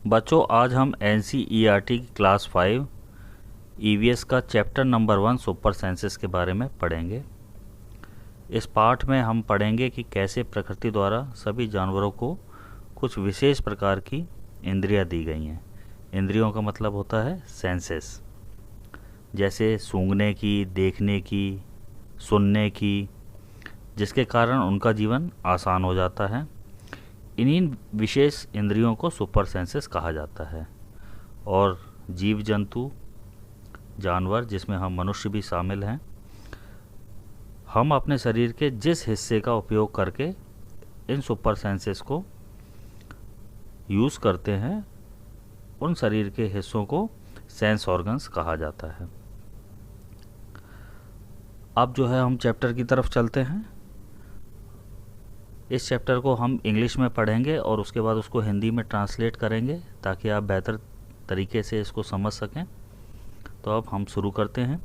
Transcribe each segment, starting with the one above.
बच्चों, आज हम NCERT की क्लास 5 EVS का चैप्टर नंबर 1 सुपर सेंसेस के बारे में पढ़ेंगे। इस पाठ में हम पढ़ेंगे कि कैसे प्रकृति द्वारा सभी जानवरों को कुछ विशेष प्रकार की इंद्रियां दी गई हैं। इंद्रियों का मतलब होता है सेंसेस, जैसे सूंघने की, देखने की, सुनने की, जिसके कारण उनका जीवन आसान हो जाता है। इन्हीं विशेष इंद्रियों को सुपर सेंसेस कहा जाता है। और जीव जंतु, जानवर, जिसमें हम मनुष्य भी शामिल हैं, हम अपने शरीर के जिस हिस्से का उपयोग करके इन सुपर सेंसेस को यूज़ करते हैं, उन शरीर के हिस्सों को सेंस ऑर्गन्स कहा जाता है। अब जो है हम चैप्टर की तरफ चलते हैं। इस चैप्टर को हम इंग्लिश में पढ़ेंगे और उसके बाद उसको हिंदी में ट्रांसलेट करेंगे ताकि आप बेहतर तरीके से इसको समझ सकें। तो अब हम शुरू करते हैं।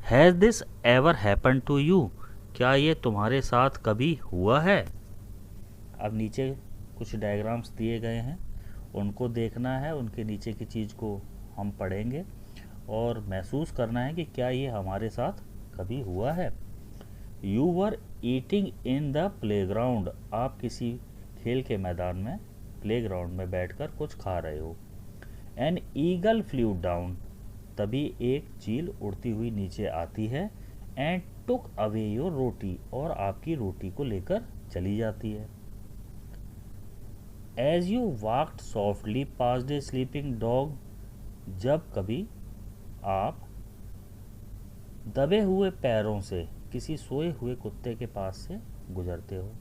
Has this ever happen to you? क्या ये तुम्हारे साथ कभी हुआ है? अब नीचे कुछ डायग्राम्स दिए गए हैं, उनको देखना है, उनके नीचे की चीज़ को हम पढ़ेंगे और महसूस करना है कि क्या ये हमारे साथ कभी हुआ है। You were eating in the playground. आप किसी खेल के मैदान में, प्लेग्राउंड में बैठकर कुछ खा रहे हो। An eagle flew down. तभी एक चील उड़ती हुई नीचे आती है। And took away your roti. और आपकी रोटी को लेकर चली जाती है। As you walked softly past a sleeping dog. जब कभी आप दबे हुए पैरों से किसी सोए हुए कुत्ते के पास से गुजरते हो।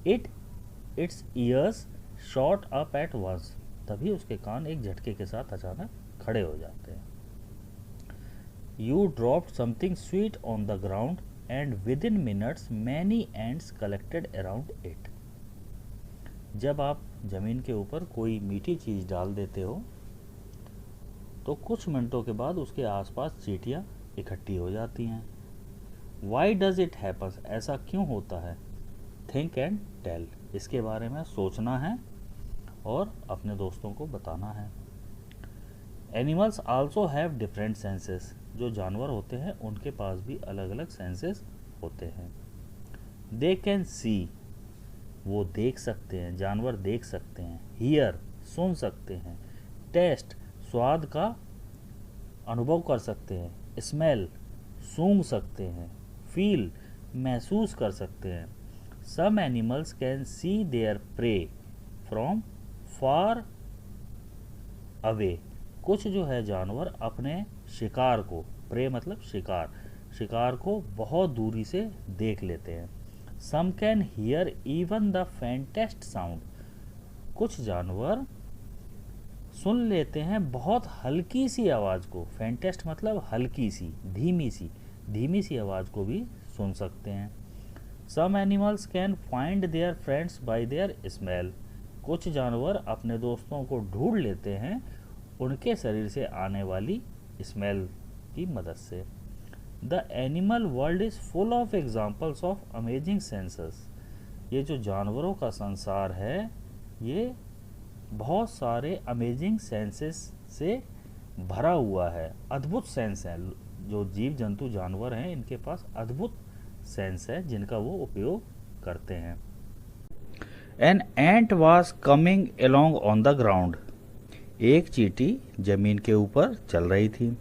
Its ears shot up at once. तभी उसके कान एक झटके के साथ अचानक खड़े हो जाते हैं। You dropped something sweet on the ground and with in minutes many ends collected around it. जब आप जमीन के ऊपर कोई मीठी चीज डाल देते हो तो कुछ मिनटों के बाद उसके आसपास चींटियां इकट्ठी हो जाती हैं। Why does it happen? ऐसा क्यों होता है? Think and tell. इसके बारे में सोचना है और अपने दोस्तों को बताना है। Animals also have different senses. जो जानवर होते हैं उनके पास भी अलग अलग सेंसेस होते हैं। They can see. वो देख सकते हैं, जानवर देख सकते हैं। हियर, सुन सकते हैं। टेस्ट, स्वाद का अनुभव कर सकते हैं। स्मेल, सूंघ सकते हैं। फील, महसूस कर सकते हैं। Some animals can see their prey from far away. कुछ जो है जानवर अपने शिकार को, प्रे मतलब शिकार, शिकार को बहुत दूरी से देख लेते हैं। Some can hear even the faintest sound. कुछ जानवर सुन लेते हैं बहुत हल्की सी आवाज़ को। फैंटेस्ट मतलब हल्की सी, धीमी सी आवाज़ को भी सुन सकते हैं। Some animals can find their friends by their smell. कुछ जानवर अपने दोस्तों को ढूंढ लेते हैं उनके शरीर से आने वाली स्मेल की मदद से। The animal world is full of examples of amazing senses. ये जो जानवरों का संसार है, ये बहुत सारे अमेजिंग सेंसेस से भरा हुआ है। अद्भुत सेंस है। जो जीव जंतु जानवर हैं, इनके पास अद्भुत सेंस है जिनका वो उपयोग करते हैं। An ant was coming along on the ground. एक चींटी जमीन के ऊपर चल रही थी।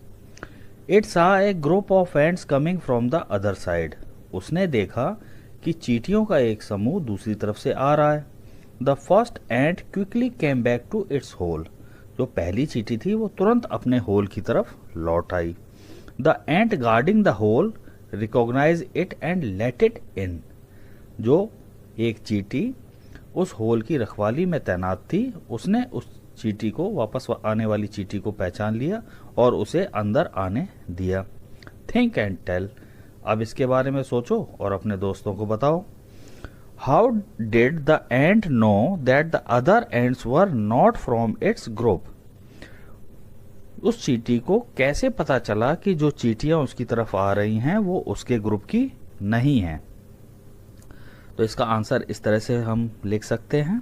It saw a group of ants coming from the other side. उसने देखा कि चींटियों का एक समूह दूसरी तरफ से आ रहा है। The first ant quickly came back to its hole. जो पहली चींटी थी वो तुरंत अपने होल की तरफ लौट आई। The ant guarding the hole recognize it and let it in. जो एक चींटी उस होल की रखवाली में तैनात थी, उसने उस चींटी को, वापस आने वाली चींटी को पहचान लिया और उसे अंदर आने दिया। Think and tell. अब इसके बारे में सोचो और अपने दोस्तों को बताओ। How did the ant know that the other ants were not from its group? उस चींटी को कैसे पता चला कि जो चींटियां उसकी तरफ आ रही हैं वो उसके ग्रुप की नहीं हैं? तो इसका आंसर इस तरह से हम लिख सकते हैं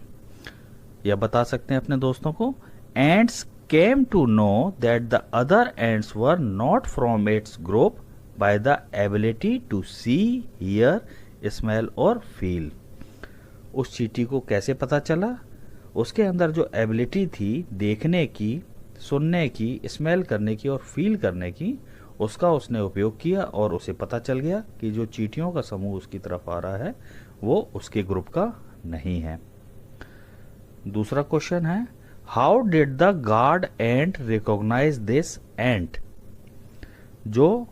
या बता सकते हैं अपने दोस्तों को। ants came to know that the other ants were not from its group by the ability to see, hear, smell और feel. उस चींटी को कैसे पता चला? उसके अंदर जो एबिलिटी थी देखने की, सुनने की, स्मेल करने की और फील करने की, उसका उसने उपयोग किया और उसे पता चल गया कि जो चींटियों का समूह उसकी तरफ आ रहा है वो उसके ग्रुप का नहीं है। दूसरा क्वेश्चन है, how did the guard ant recognize this ant? जो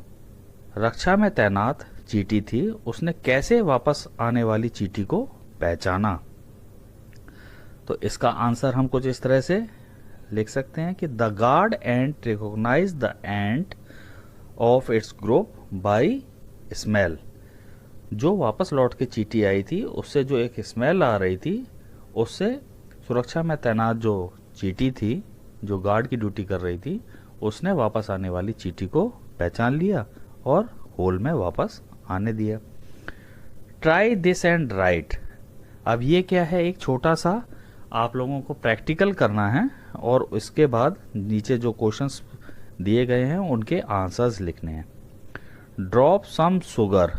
रक्षा में तैनात चींटी थी उसने कैसे वापस आने वाली चींटी को पहचाना? तो इसका आंसर हम कुछ इस तरह से लिख सकते हैं कि the guard ant recognise the ant of its group by smell. जो वापस लौट के चींटी आई थी उससे जो एक स्मेल आ रही थी उससे सुरक्षा में तैनात जो चींटी थी, जो गार्ड की ड्यूटी कर रही थी, उसने वापस आने वाली चींटी को पहचान लिया और होल में वापस आने दिया। Try this and right. अब ये क्या है, एक छोटा सा आप लोगों को प्रैक्टिकल करना है और इसके बाद नीचे जो क्वेश्चंस दिए गए हैं उनके आंसर्स लिखने हैं। ड्रॉप सम शुगर,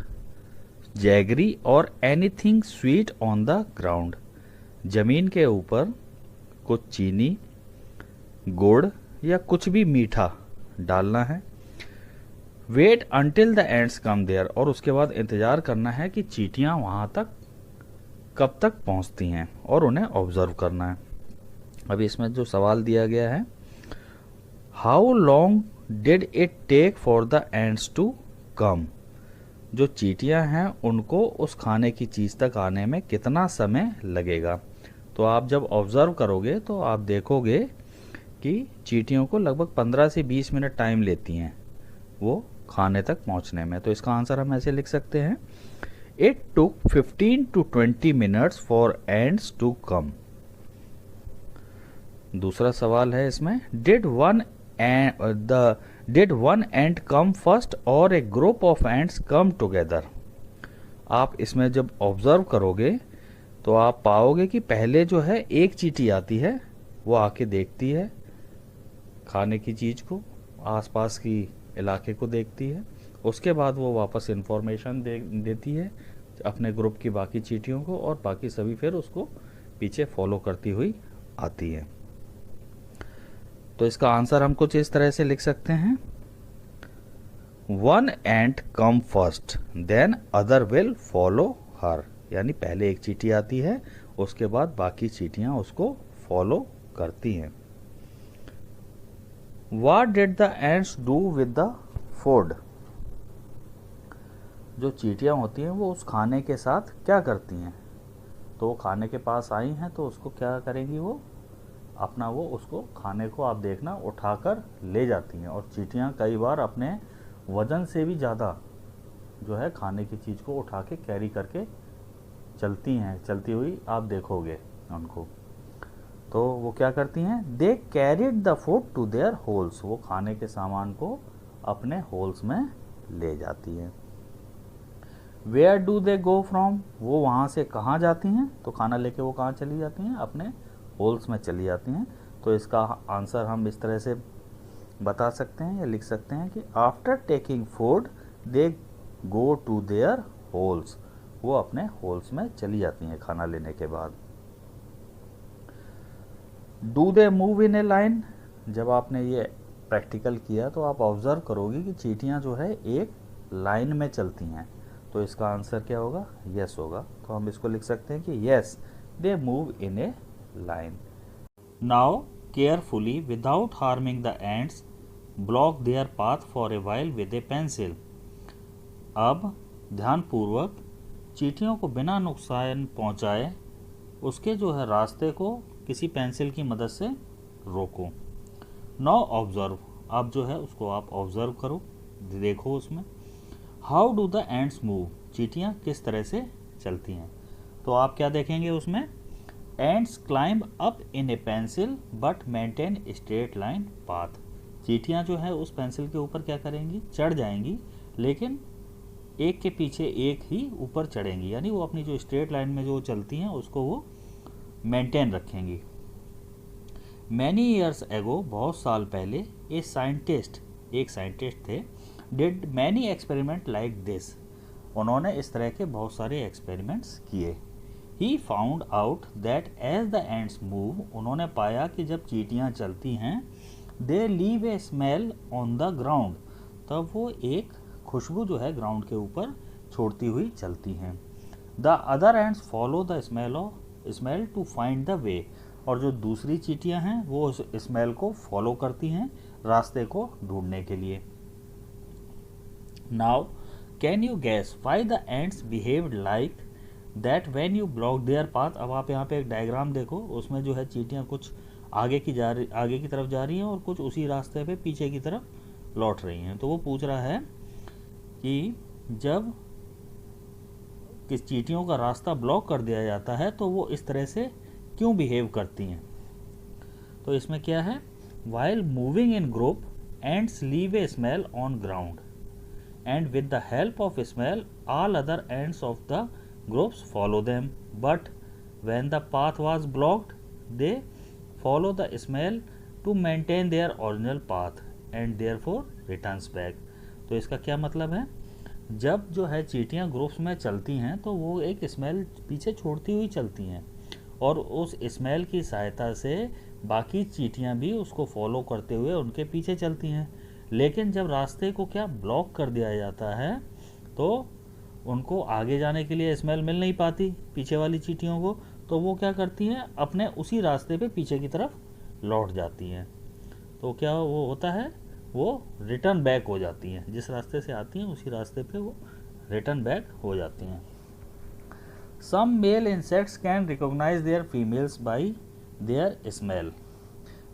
जैगरी और anything sweet on the ground. जमीन के ऊपर कुछ चीनी, गुड़ या कुछ भी मीठा डालना है। Wait until the ants come there, और उसके बाद इंतजार करना है कि चींटियां वहां तक कब तक पहुंचती हैं और उन्हें ऑब्जर्व करना है। अभी इसमें जो सवाल दिया गया है, how long did it take for the ants to come? जो चींटियां हैं उनको उस खाने की चीज़ तक आने में कितना समय लगेगा? तो आप जब ऑब्जर्व करोगे तो आप देखोगे कि चींटियों को लगभग 15 से 20 मिनट टाइम लेती हैं वो खाने तक पहुंचने में। तो इसका आंसर हम ऐसे लिख सकते हैं, It took 15 to 20 minutes for ants to come. दूसरा सवाल है इसमें, did one ant come first or a group of ants come together? आप इसमें जब ऑब्जर्व करोगे तो आप पाओगे कि पहले जो है एक चींटी आती है, वो आके देखती है खाने की चीज को, आसपास की इलाके को देखती है, उसके बाद वो वापस इंफॉर्मेशन देती है अपने ग्रुप की बाकी चींटियों को और बाकी सभी फिर उसको पीछे फॉलो करती हुई आती है। तो इसका आंसर हम कुछ इस तरह से लिख सकते हैं, one ant come first then other will follow her. यानी पहले एक चींटी आती है, उसके बाद बाकी चींटियां उसको फॉलो करती हैं। What did the ants do with the food? जो चींटियां होती हैं वो उस खाने के साथ क्या करती हैं? तो वो खाने के पास आई हैं तो उसको क्या करेंगी, वो अपना वो उसको खाने को आप देखना उठाकर ले जाती हैं। और चींटियां कई बार अपने वजन से भी ज़्यादा जो है खाने की चीज़ को उठा के कैरी करके चलती हैं, चलती हुई आप देखोगे उनको। तो वो क्या करती हैं, they carried the food to their holes. वो खाने के सामान को अपने होल्स में ले जाती हैं। Where do they go from? वो वहाँ से कहाँ जाती हैं? तो खाना लेके वो कहाँ चली जाती हैं? अपने होल्स में चली जाती हैं। तो इसका आंसर हम इस तरह से बता सकते हैं या लिख सकते हैं कि after taking food they go to their holes. वो अपने होल्स में चली जाती हैं खाना लेने के बाद। Do they move in A line? जब आपने ये प्रैक्टिकल किया तो आप ऑब्जर्व करोगे कि चींटियां जो है एक लाइन में चलती हैं। तो इसका आंसर क्या होगा, यस होगा। तो हम इसको लिख सकते हैं कि yes they move in A line. Now carefully without harming the ends block there path for a while with A pencil. अब ध्यानपूर्वक चींटियों को बिना नुकसान पहुंचाए उसके जो है रास्ते को किसी पेंसिल की मदद से रोको। नाउ ऑब्जर्व, अब जो है उसको आप ऑब्जर्व करो, देखो उसमें। How do the ends move? चींटियां किस तरह से चलती हैं? तो आप क्या देखेंगे उसमें, ends climb up in A pencil but maintain straight line path. चींटियां जो है उस पेंसिल के ऊपर क्या करेंगी, चढ़ जाएंगी, लेकिन एक के पीछे एक ही ऊपर चढ़ेंगी। यानी वो अपनी जो स्ट्रेट लाइन में जो चलती हैं उसको वो मेंटेन रखेंगी। मैनी ईयर्स एगो, बहुत साल पहले, एक साइंटिस्ट थे, did many experiment like this, उन्होंने इस तरह के बहुत सारे एक्सपेरिमेंट्स किए। He found out that as the ends move, उन्होंने पाया कि जब चींटियाँ चलती हैं, they leave a smell on the ground, तब वो एक खुशबू जो है ग्राउंड के ऊपर छोड़ती हुई चलती हैं। The other ants follow the smell to find the way, और जो दूसरी चींटियां हैं वो उस स्मेल को फॉलो करती हैं रास्ते को ढूंढने के लिए। Now can you gas why the ends behaved like that when you block there path. अब आप यहाँ पे एक डायग्राम देखो, उसमें जो है चींटियां कुछ आगे की तरफ जा रही हैं और कुछ उसी रास्ते पे पीछे की तरफ लौट रही हैं। तो वो पूछ रहा है कि जब किस चींटियों का रास्ता ब्लॉक कर दिया जाता है तो वो इस तरह से क्यों बिहेव करती हैं। तो इसमें क्या है, while moving in group ants leave a smell on ground and with the help of smell all other ants of the groups follow them, but when the path was blocked they follow the smell to maintain their original path and therefore returns back. तो इसका क्या मतलब है, जब जो है चींटियां groups में चलती हैं तो वो एक स्मेल पीछे छोड़ती हुई चलती हैं और उस स्मेल की सहायता से बाकी चींटियां भी उसको फॉलो करते हुए उनके पीछे चलती हैं। लेकिन जब रास्ते को क्या ब्लॉक कर दिया जाता है तो उनको आगे जाने के लिए स्मेल मिल नहीं पाती पीछे वाली चींटियों को, तो वो क्या करती हैं, अपने उसी रास्ते पे पीछे की तरफ लौट जाती हैं। तो क्या वो होता है, वो रिटर्न बैक हो जाती हैं, जिस रास्ते से आती हैं उसी रास्ते पे वो रिटर्न बैक हो जाती हैं। Some male insects can recognize their females by their smell.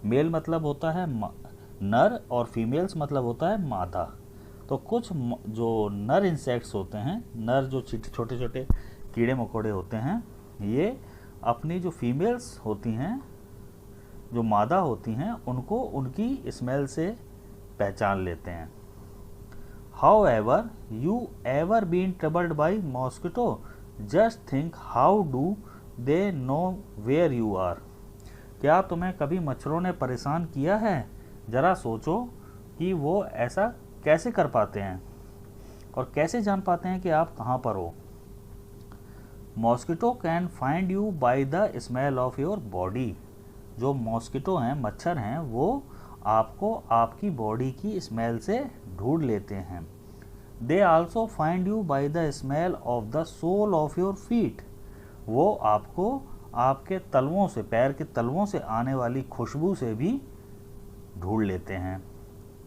Male मतलब होता है नर और फीमेल्स मतलब होता है मादा। तो कुछ जो नर इंसेक्ट्स होते हैं, नर जो छोटे छोटे कीड़े मकोड़े होते हैं, ये अपनी जो फीमेल्स होती हैं, जो मादा होती हैं, उनको उनकी स्मेल से पहचान लेते हैं। However, you ever been troubled by mosquito? Just think how do they know where you are? क्या तुम्हें कभी मच्छरों ने परेशान किया है? जरा सोचो कि वो ऐसा कैसे कर पाते हैं और कैसे जान पाते हैं कि आप कहाँ पर हो। Mosquito can find you by the smell of your body. जो मॉस्किटो हैं, मच्छर हैं, वो आपको आपकी बॉडी की स्मेल से ढूंढ लेते हैं। They also find you by the smell of the sole of your feet. वो आपको आपके तलवों से, पैर के तलवों से आने वाली खुशबू से भी ढूंढ लेते हैं।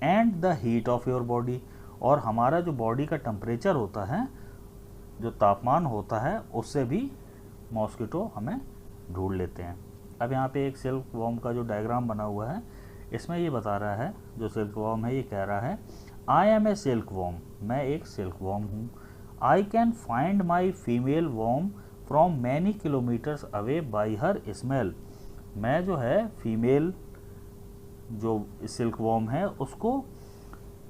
And the heat of your body, और हमारा जो बॉडी का टेम्परेचर होता है, जो तापमान होता है, उससे भी मॉस्किटो हमें ढूंढ लेते हैं। अब यहाँ पे एक सिल्क वॉर्म का जो डायग्राम बना हुआ है, इसमें ये बता रहा है, जो सिल्क वॉर्म है ये कह रहा है, I am a silkworm, मैं एक सिल्क वॉर्म हूँ। I can find my female worm from many kilometres away by her smell. मैं जो है फीमेल जो सिल्क वॉर्म है उसको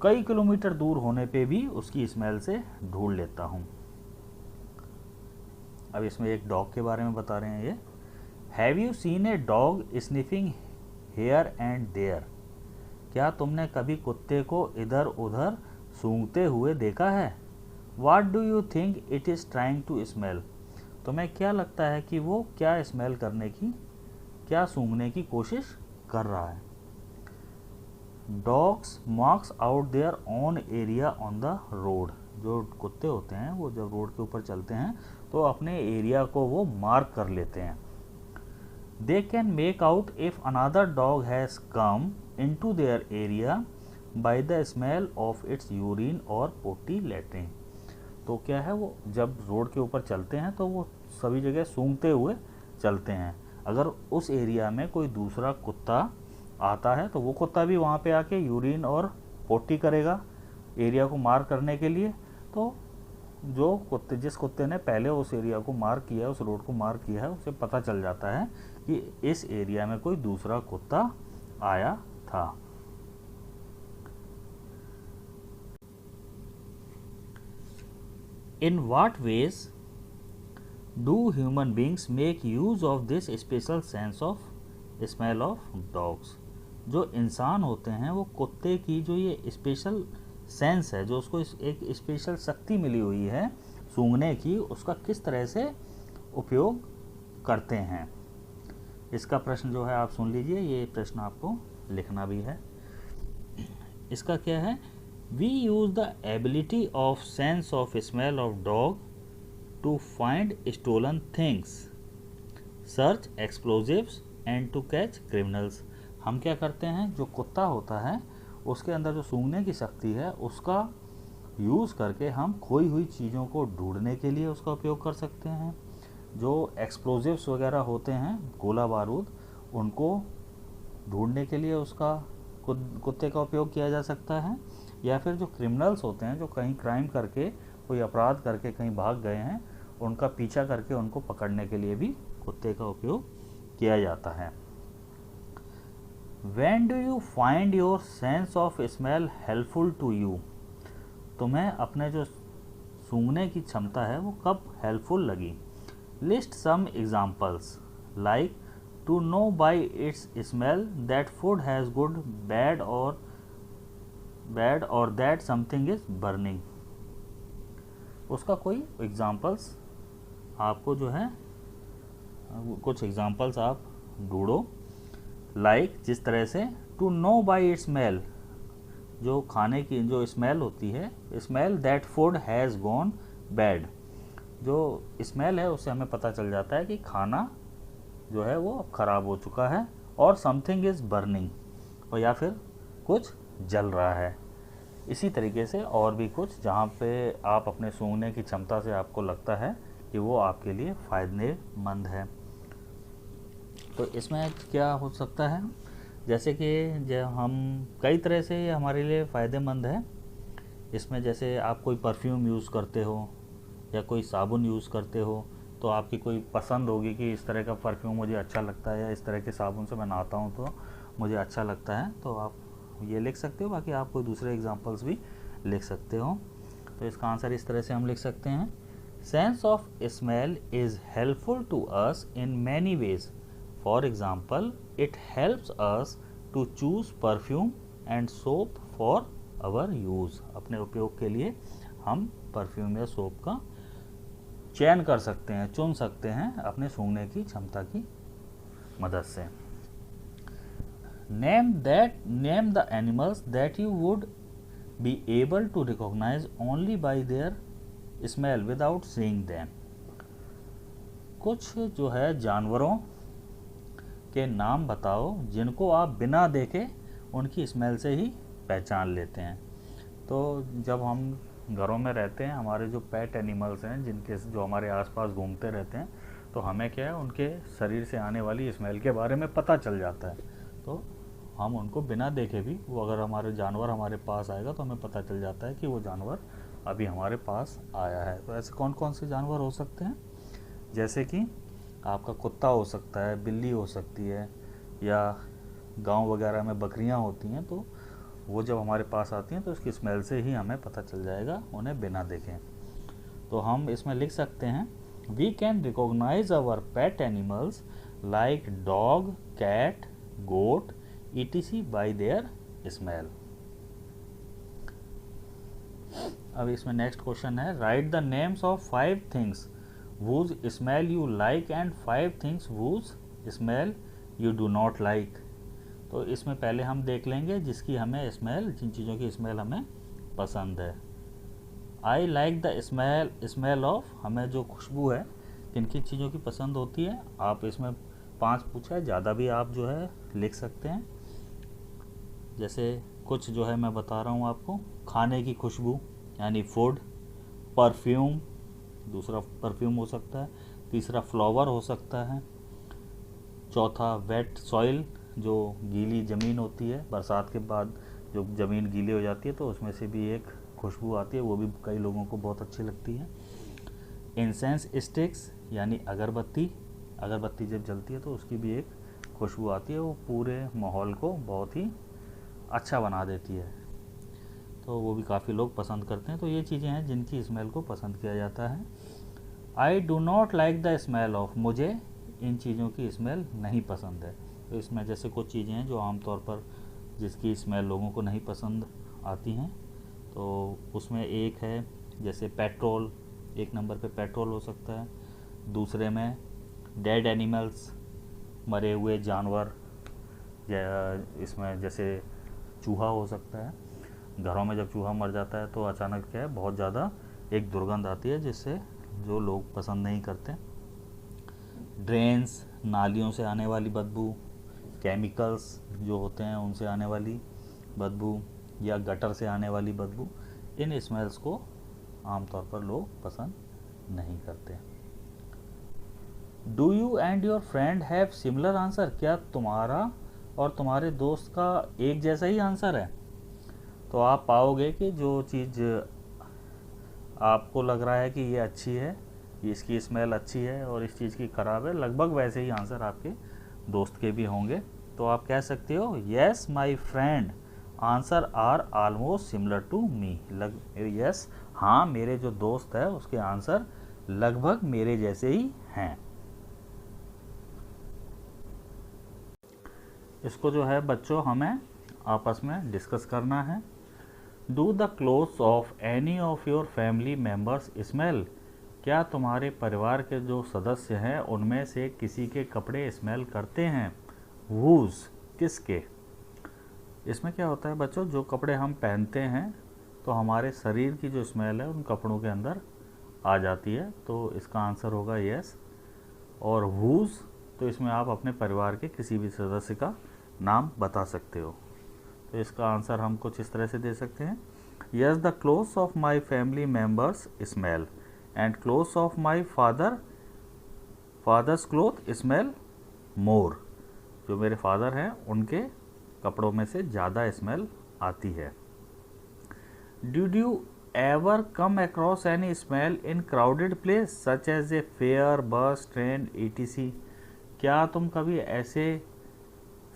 कई किलोमीटर दूर होने पे भी उसकी स्मेल से ढूंढ लेता हूँ। अब इसमें एक डॉग के बारे में बता रहे हैं ये। Have you seen a dog sniffing here and there. क्या तुमने कभी कुत्ते को इधर उधर सूंघते हुए देखा है। What do you think it is trying to smell. तुम्हें क्या लगता है कि वो क्या स्मेल करने की, क्या सूंघने की कोशिश कर रहा है। Dogs marks out their own area on the road. जो कुत्ते होते हैं वो जब रोड के ऊपर चलते हैं तो अपने एरिया को वो मार्क कर लेते हैं। They can make out if another dog has come into their area by the smell of its urine और पोटी लैट्रिन। तो क्या है, वो जब रोड के ऊपर चलते हैं तो वो सभी जगह सूंघते हुए चलते हैं। अगर उस एरिया में कोई दूसरा कुत्ता आता है तो वो कुत्ता भी वहाँ पे आके यूरिन और पोटी करेगा एरिया को मार्क करने के लिए। तो जो कुत्ते, जिस कुत्ते ने पहले उस एरिया को मार्क किया है, उस रोड को मार्क किया है, उसे पता चल जाता है कि इस एरिया में कोई दूसरा कुत्ता आया था। In what ways do human beings make use of this special sense of smell of dogs. जो इंसान होते हैं वो कुत्ते की जो ये स्पेशल सेंस है, जो उसको एक स्पेशल शक्ति मिली हुई है सूंघने की, उसका किस तरह से उपयोग करते हैं। इसका प्रश्न जो है आप सुन लीजिए, ये प्रश्न आपको लिखना भी है। इसका क्या है, we use the ability of sense of smell of dog to find stolen things, search explosives and to catch criminals. हम क्या करते हैं, जो कुत्ता होता है उसके अंदर जो सूंघने की शक्ति है उसका यूज़ करके हम खोई हुई चीज़ों को ढूंढने के लिए उसका उपयोग कर सकते हैं। जो एक्सप्लोजिव्स वगैरह होते हैं, गोला बारूद, उनको ढूंढने के लिए उसका कुत्ते का उपयोग किया जा सकता है। या फिर जो क्रिमिनल्स होते हैं, जो कहीं क्राइम करके, कोई अपराध करके कहीं भाग गए हैं, उनका पीछा करके उनको पकड़ने के लिए भी कुत्ते का उपयोग किया जाता है। When do you find your sense of smell helpful to you? तुम्हें अपने जो सूंघने की क्षमता है वो कब हेल्पफुल लगी। List some examples like to know by its smell that food has good, bad और दैट समथिंग इज बर्निंग। उसका कोई एग्जाम्पल्स आपको जो है, कुछ एग्जाम्पल्स आप ढूंढो। लाइक जिस तरह से to know by its smell, जो खाने की जो स्मेल होती है, smell that food has gone bad, जो स्मेल है उससे हमें पता चल जाता है कि खाना जो है वो अब ख़राब हो चुका है। और समथिंग इज़ बर्निंग, और या फिर कुछ जल रहा है। इसी तरीके से और भी कुछ जहाँ पे आप अपने सूंघने की क्षमता से आपको लगता है कि वो आपके लिए फ़ायदेमंद है। तो इसमें क्या हो सकता है, जैसे कि जब हम कई तरह से ये हमारे लिए फ़ायदेमंद है। इसमें जैसे आप कोई परफ्यूम यूज़ करते हो या कोई साबुन यूज़ करते हो, तो आपकी कोई पसंद होगी कि इस तरह का परफ्यूम मुझे अच्छा लगता है, या इस तरह के साबुन से मैं नहाता हूँ तो मुझे अच्छा लगता है, तो आप ये लिख सकते हो। बाकी आप कोई दूसरे एग्जांपल्स भी लिख सकते हो। तो इसका आंसर इस तरह से हम लिख सकते हैं, sense of smell is helpful to us in many ways. For example, it helps us to choose perfume and soap for our use. अपने उपयोग के लिए हम परफ्यूम या सोप का चयन कर सकते हैं, चुन सकते हैं अपने सूंघने की क्षमता की मदद से। Name the animals that you would be able to recognise only by their smell without seeing them. कुछ जो है जानवरों के नाम बताओ जिनको आप बिना देखे उनकी स्मेल से ही पहचान लेते हैं। तो जब हम घरों में रहते हैं, हमारे जो पेट एनिमल्स हैं, जो हमारे आसपास घूमते रहते हैं, तो हमें क्या है, उनके शरीर से आने वाली स्मेल के बारे में पता चल जाता है। तो हम उनको बिना देखे भी, वो अगर हमारे जानवर हमारे पास आएगा तो हमें पता चल जाता है कि वो जानवर अभी हमारे पास आया है। तो ऐसे कौन कौन से जानवर हो सकते हैं, जैसे कि आपका कुत्ता हो सकता है, बिल्ली हो सकती है, या गांव वगैरह में बकरियां होती हैं, तो वो जब हमारे पास आती हैं तो उसकी स्मेल से ही हमें पता चल जाएगा, उन्हें बिना देखें। तो हम इसमें लिख सकते हैं, we can recognise our pet animals like dog, cat, goat etc by their smell. अब इसमें नेक्स्ट क्वेश्चन है, write the names of 5 things whose smell you like and 5 things whose smell you do not like। तो इसमें पहले हम देख लेंगे जिसकी हमें स्मेल, जिन चीज़ों की स्मेल हमें पसंद है। I like the smell of, हमें जो खुशबू है, किन किन चीज़ों की पसंद होती है। आप इसमें 5 पूछा है, ज़्यादा भी आप जो है लिख सकते हैं। जैसे कुछ जो है मैं बता रहा हूँ आपको, खाने की खुशबू यानी फूड, परफ्यूम, दूसरा परफ्यूम हो सकता है, तीसरा फ्लावर हो सकता है, चौथा वेट सॉइल, जो गीली ज़मीन होती है, बरसात के बाद जो ज़मीन गीली हो जाती है तो उसमें से भी एक खुशबू आती है, वो भी कई लोगों को बहुत अच्छी लगती है। इंसेंस स्टिक्स यानी अगरबत्ती, अगरबत्ती जब जलती है तो उसकी भी एक खुशबू आती है, वो पूरे माहौल को बहुत ही अच्छा बना देती है, तो वो भी काफ़ी लोग पसंद करते हैं। तो ये चीज़ें हैं जिनकी स्मेल को पसंद किया जाता है। I do not like the smell of, मुझे इन चीज़ों की स्मेल नहीं पसंद है। तो इसमें जैसे कुछ चीज़ें हैं जो आमतौर पर जिसकी स्मेल लोगों को नहीं पसंद आती हैं, तो उसमें एक है जैसे पेट्रोल, एक नंबर पे पेट्रोल हो सकता है। दूसरे में डेड एनिमल्स, मरे हुए जानवर, इसमें जैसे चूहा हो सकता है। घरों में जब चूहा मर जाता है तो अचानक क्या है, बहुत ज़्यादा एक दुर्गंध आती है जिससे जो लोग पसंद नहीं करते। ड्रेन्स, नालियों से आने वाली बदबू, केमिकल्स जो होते हैं उनसे आने वाली बदबू, या गटर से आने वाली बदबू, इन स्मेल्स को आमतौर पर लोग पसंद नहीं करते। Do you and your friend have similar answer? क्या तुम्हारा और तुम्हारे दोस्त का एक जैसा ही आंसर है? तो आप पाओगे कि जो चीज़ आपको लग रहा है कि ये अच्छी है, इसकी स्मेल अच्छी है, और इस चीज़ की ख़राब है, लगभग वैसे ही आंसर आपके दोस्त के भी होंगे। तो आप कह सकते हो yes my friend answer are almost similar to me. Yes, हाँ, मेरे जो दोस्त है उसके आंसर लगभग मेरे जैसे ही हैं। इसको जो है बच्चों हमें आपस में डिस्कस करना है। Do the clothes of any of your family members smell? क्या तुम्हारे परिवार के जो सदस्य हैं उनमें से किसी के कपड़े स्मेल करते हैं? वूज, किसके? इसमें क्या होता है बच्चों, जो कपड़े हम पहनते हैं तो हमारे शरीर की जो स्मेल है उन कपड़ों के अंदर आ जाती है, तो इसका आंसर होगा यस। और वूज, तो इसमें आप अपने परिवार के किसी भी सदस्य का नाम बता सकते हो। तो इसका आंसर हम कुछ इस तरह से दे सकते हैं, yes the clothes of my family members smell and clothes of my father's cloth smell more. जो मेरे फादर हैं उनके कपड़ों में से ज़्यादा स्मेल आती है। Did you ever come across any smell in crowded place such as a fair, bus, train, etc? क्या तुम कभी ऐसे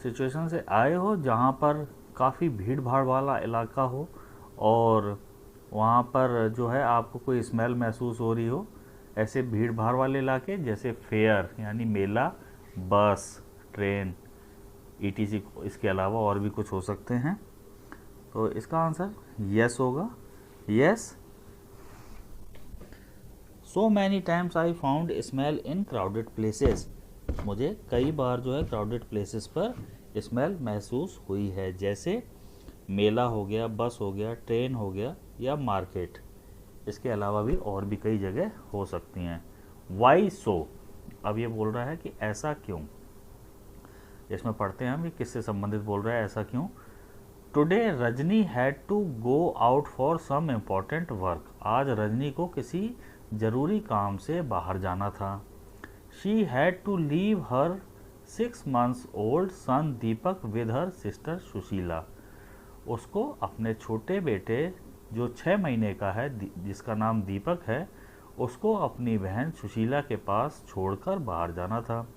सिचुएशन से आए हो जहाँ पर काफ़ी भीड़ भाड़ वाला इलाका हो और वहाँ पर जो है आपको कोई स्मेल महसूस हो रही हो? ऐसे भीड़ भाड़ वाले इलाके जैसे फेयर यानी मेला, बस, ट्रेन, etc, इसके अलावा और भी कुछ हो सकते हैं। तो इसका आंसर यस होगा। Yes, so many times I found smell in crowded places. मुझे कई बार जो है क्राउडेड प्लेसेस पर स्मेल महसूस हुई है, जैसे मेला हो गया, बस हो गया, ट्रेन हो गया, या मार्केट। इसके अलावा भी और भी कई जगह हो सकती हैं। वाई सो, अब ये बोल रहा है कि ऐसा क्यों। इसमें पढ़ते हैं हम कि किससे संबंधित बोल रहा है, ऐसा क्यों। Today Rajni had to go out for some important work. आज रजनी को किसी ज़रूरी काम से बाहर जाना था। She had to leave her 6 months old son Deepak with her sister Sushila. उसको अपने छोटे बेटे जो 6 महीने का है, जिसका नाम दीपक है, उसको अपनी बहन सुशीला के पास छोड़कर बाहर जाना था।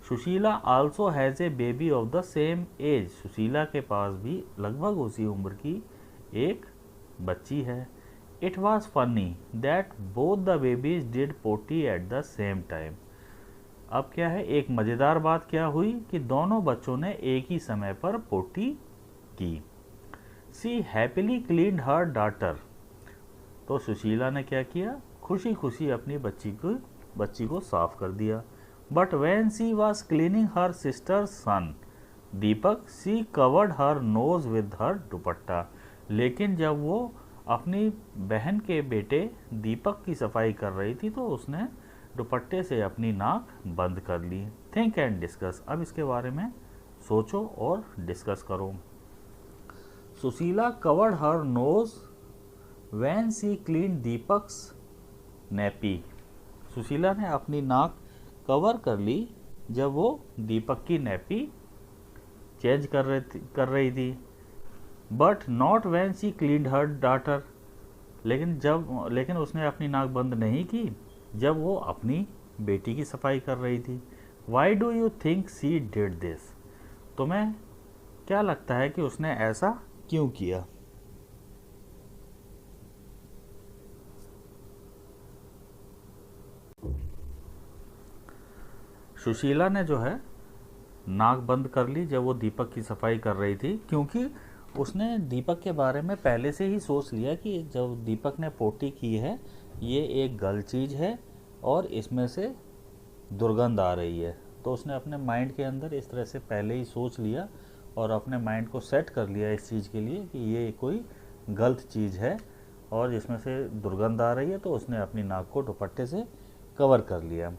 Sushila also has a baby of the same age. Sushila के पास भी लगभग उसी उम्र की एक बच्ची है। It was funny that both the babies did potty at the same time. अब क्या है, एक मज़ेदार बात क्या हुई कि दोनों बच्चों ने एक ही समय पर पोटी की। सी हैप्पीली क्लीन्ड हर डॉटर। तो सुशीला ने क्या किया, खुशी खुशी अपनी बच्ची को साफ कर दिया। But when she was cleaning her sister son Deepak, she covered her nose with her dupatta. लेकिन जब वो अपनी बहन के बेटे दीपक की सफाई कर रही थी तो उसने दुपट्टे से अपनी नाक बंद कर ली। Think and discuss. अब इसके बारे में सोचो और डिस्कस करो। Sushila covered her nose when she clean Deepak's nappy. Sushila ने अपनी नाक कवर कर ली जब वो दीपक की नेपी चेंज कर रही थी। But not when she cleaned her daughter. लेकिन उसने अपनी नाक बंद नहीं की जब वो अपनी बेटी की सफाई कर रही थी। Why do you think she did this? तुम्हें क्या लगता है कि उसने ऐसा क्यों किया? सुशीला ने जो है नाक बंद कर ली जब वो दीपक की सफाई कर रही थी, क्योंकि उसने दीपक के बारे में पहले से ही सोच लिया कि जब दीपक ने पोटी की है ये एक गलत चीज़ है और इसमें से दुर्गंध आ रही है। तो उसने अपने माइंड के अंदर इस तरह से पहले ही सोच लिया और अपने माइंड को सेट कर लिया इस चीज़ के लिए कि ये कोई गलत चीज़ है और जिसमें से दुर्गंध आ रही है, तो उसने अपनी नाक को दुपट्टे से कवर कर लिया।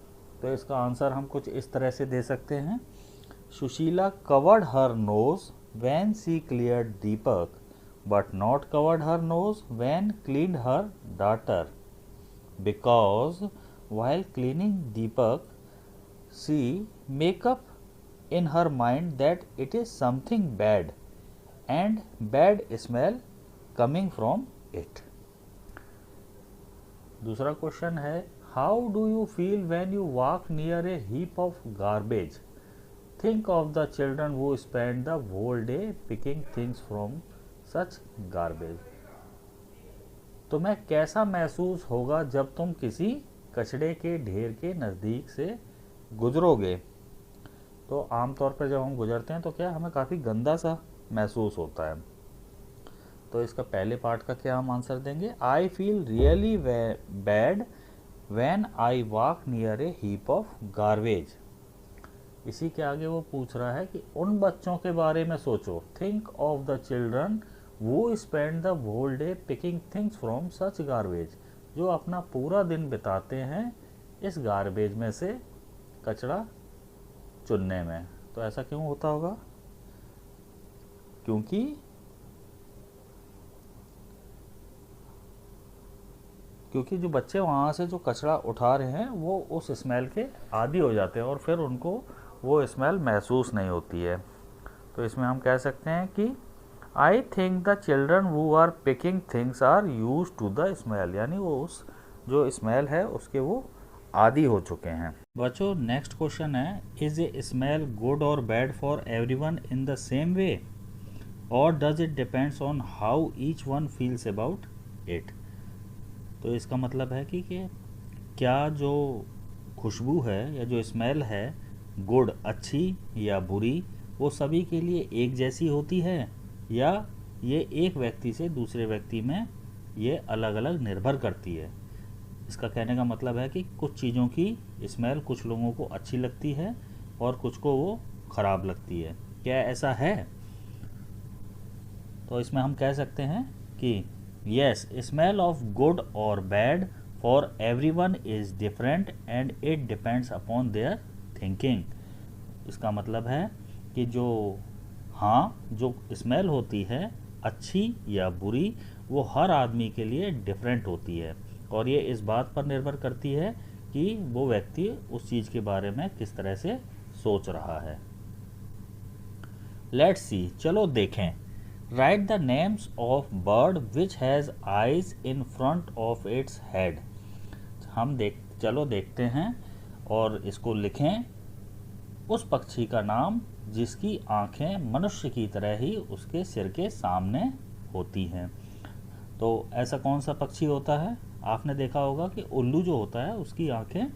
तो इसका आंसर हम कुछ इस तरह से दे सकते हैं, Sushila covered her nose when she cleared Deepak but not covered her nose when cleaned her daughter, because while cleaning Deepak she make up in her mind that it is something bad and bad smell coming from it. दूसरा question है, how do you feel when you walk near a heap of garbage, think of the children who spend the whole day picking things from such garbage. तुम्हें कैसा महसूस होगा जब तुम किसी कचड़े के ढेर के नज़दीक से गुजरोगे। तो आमतौर पर जब हम गुजरते हैं तो क्या हमें काफ़ी गंदा सा महसूस होता है। तो इसका पहले पार्ट का क्या हम आंसर देंगे, I feel really bad when I walk near a heap of garbage. इसी के आगे वो पूछ रहा है कि उन बच्चों के बारे में सोचो, think of the children who spend the whole day picking things from such garbage, जो अपना पूरा दिन बिताते हैं इस गार्बेज में से कचरा चुनने में। तो ऐसा क्यों होता होगा, क्योंकि जो बच्चे वहाँ से जो कचरा उठा रहे हैं वो उस स्मेल के आदी हो जाते हैं और फिर उनको वो स्मेल महसूस नहीं होती है। तो इसमें हम कह सकते हैं कि I think the children who are picking things are use to the smell, यानी वो उस जो स्मेल है उसके वो आदी हो चुके हैं। बच्चों नेक्स्ट क्वेश्चन है, इज ए स्मेल गुड और bad for everyone in the same way और does it depends on how each one feels about it. तो इसका मतलब है कि क्या जो खुशबू है या जो स्मेल है गुड अच्छी या बुरी वो सभी के लिए एक जैसी होती है या ये एक व्यक्ति से दूसरे व्यक्ति में ये अलग अलग निर्भर करती है। इसका कहने का मतलब है कि कुछ चीज़ों की स्मेल कुछ लोगों को अच्छी लगती है और कुछ को वो ख़राब लगती है। क्या ऐसा है? तो इसमें हम कह सकते हैं कि यस, स्मेल ऑफ गुड और bad for everyone is different and it depends upon their thinking. इसका मतलब है कि जो स्मेल होती है अच्छी या बुरी वो हर आदमी के लिए डिफरेंट होती है और ये इस बात पर निर्भर करती है कि वो व्यक्ति उस चीज़ के बारे में किस तरह से सोच रहा है। लेट्स सी, चलो देखें। Right the names of bird which has eyes in front of its head. चलो देखते हैं और इसको लिखें। उस पक्षी का नाम जिसकी आंखें मनुष्य की तरह ही उसके सिर के सामने होती हैं। तो ऐसा कौन सा पक्षी होता है? आपने देखा होगा कि उल्लू जो होता है उसकी आंखें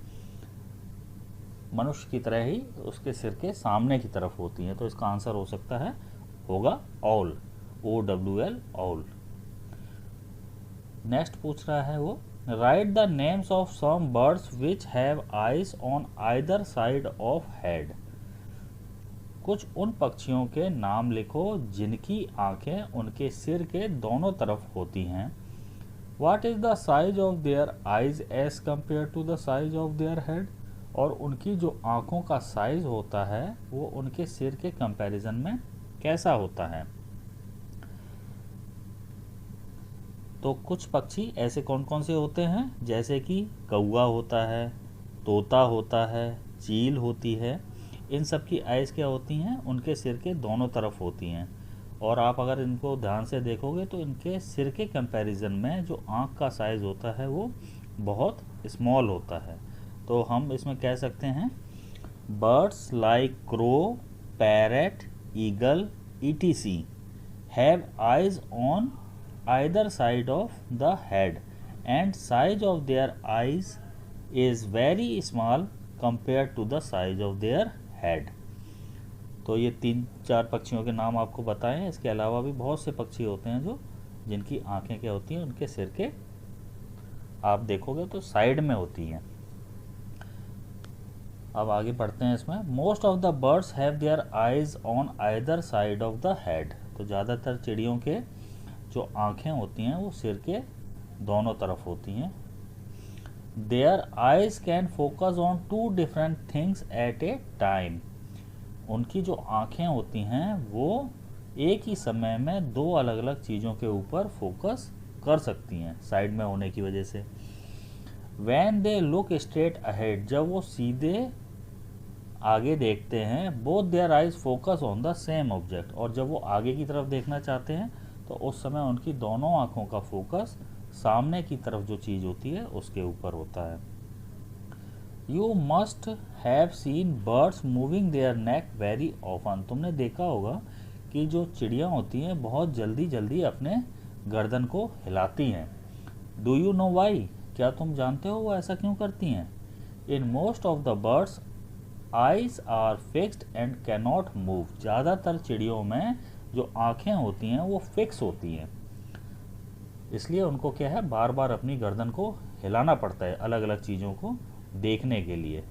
मनुष्य की तरह ही उसके सिर के सामने की तरफ होती हैं। तो इसका आंसर हो सकता है होगा ऑल, OWL, ऑल। नेक्स्ट पूछ रहा है वो, write the names of some birds which have eyes on either side of head. कुछ उन पक्षियों के नाम लिखो जिनकी आंखें उनके सिर के दोनों तरफ होती हैं। What is the size of their eyes as compared to the size of their head? और उनकी जो आँखों का साइज होता है वो उनके सिर के कंपैरिजन में कैसा होता है। तो कुछ पक्षी ऐसे कौन कौन से होते हैं, जैसे कि कौवा होता है, तोता होता है, चील होती है। इन सब की आइज़ क्या होती हैं, उनके सिर के दोनों तरफ होती हैं और आप अगर इनको ध्यान से देखोगे तो इनके सिर के कंपैरिजन में जो आँख का साइज़ होता है वो बहुत स्मॉल होता है। तो हम इसमें कह सकते हैं birds like crow, parrot, eagle, etc have eyes on either side of the head and size of their eyes is very small compare to the size of their head. तो ये 3-4 पक्षियों के नाम आपको बताएं। इसके अलावा भी बहुत से पक्षी होते हैं जो जिनकी आंखें क्या होती हैं, उनके सिर के आप देखोगे तो साइड में होती हैं। अब आगे बढ़ते हैं इसमें। Most of the birds have their eyes on either side of the head. तो ज़्यादातर चिड़ियों के जो आंखें होती हैं वो सिर के दोनों तरफ होती हैं। Their eyes can focus on 2 different things at A time. उनकी जो आंखें होती हैं वो एक ही समय में 2 अलग अलग चीज़ों के ऊपर फोकस कर सकती हैं साइड में होने की वजह से। When they look straight ahead, जब वो सीधे आगे देखते हैं, both their eyes focus on the same object, और जब वो आगे की तरफ देखना चाहते हैं तो उस समय उनकी दोनों आंखों का फोकस सामने की तरफ जो चीज़ होती है उसके ऊपर होता है। You must have seen birds moving their neck very often. तुमने देखा होगा कि जो चिड़िया होती हैं बहुत जल्दी जल्दी अपने गर्दन को हिलाती हैं। डू यू नो वाई, क्या तुम जानते हो वो ऐसा क्यों करती हैं? In most of the birds eyes are fixed and cannot move. ज़्यादातर चिड़ियों में जो आँखें होती हैं वो फिक्स होती हैं, इसलिए उनको क्या है, बार बार अपनी गर्दन को हिलाना पड़ता है अलग अलग चीज़ों को देखने के लिए।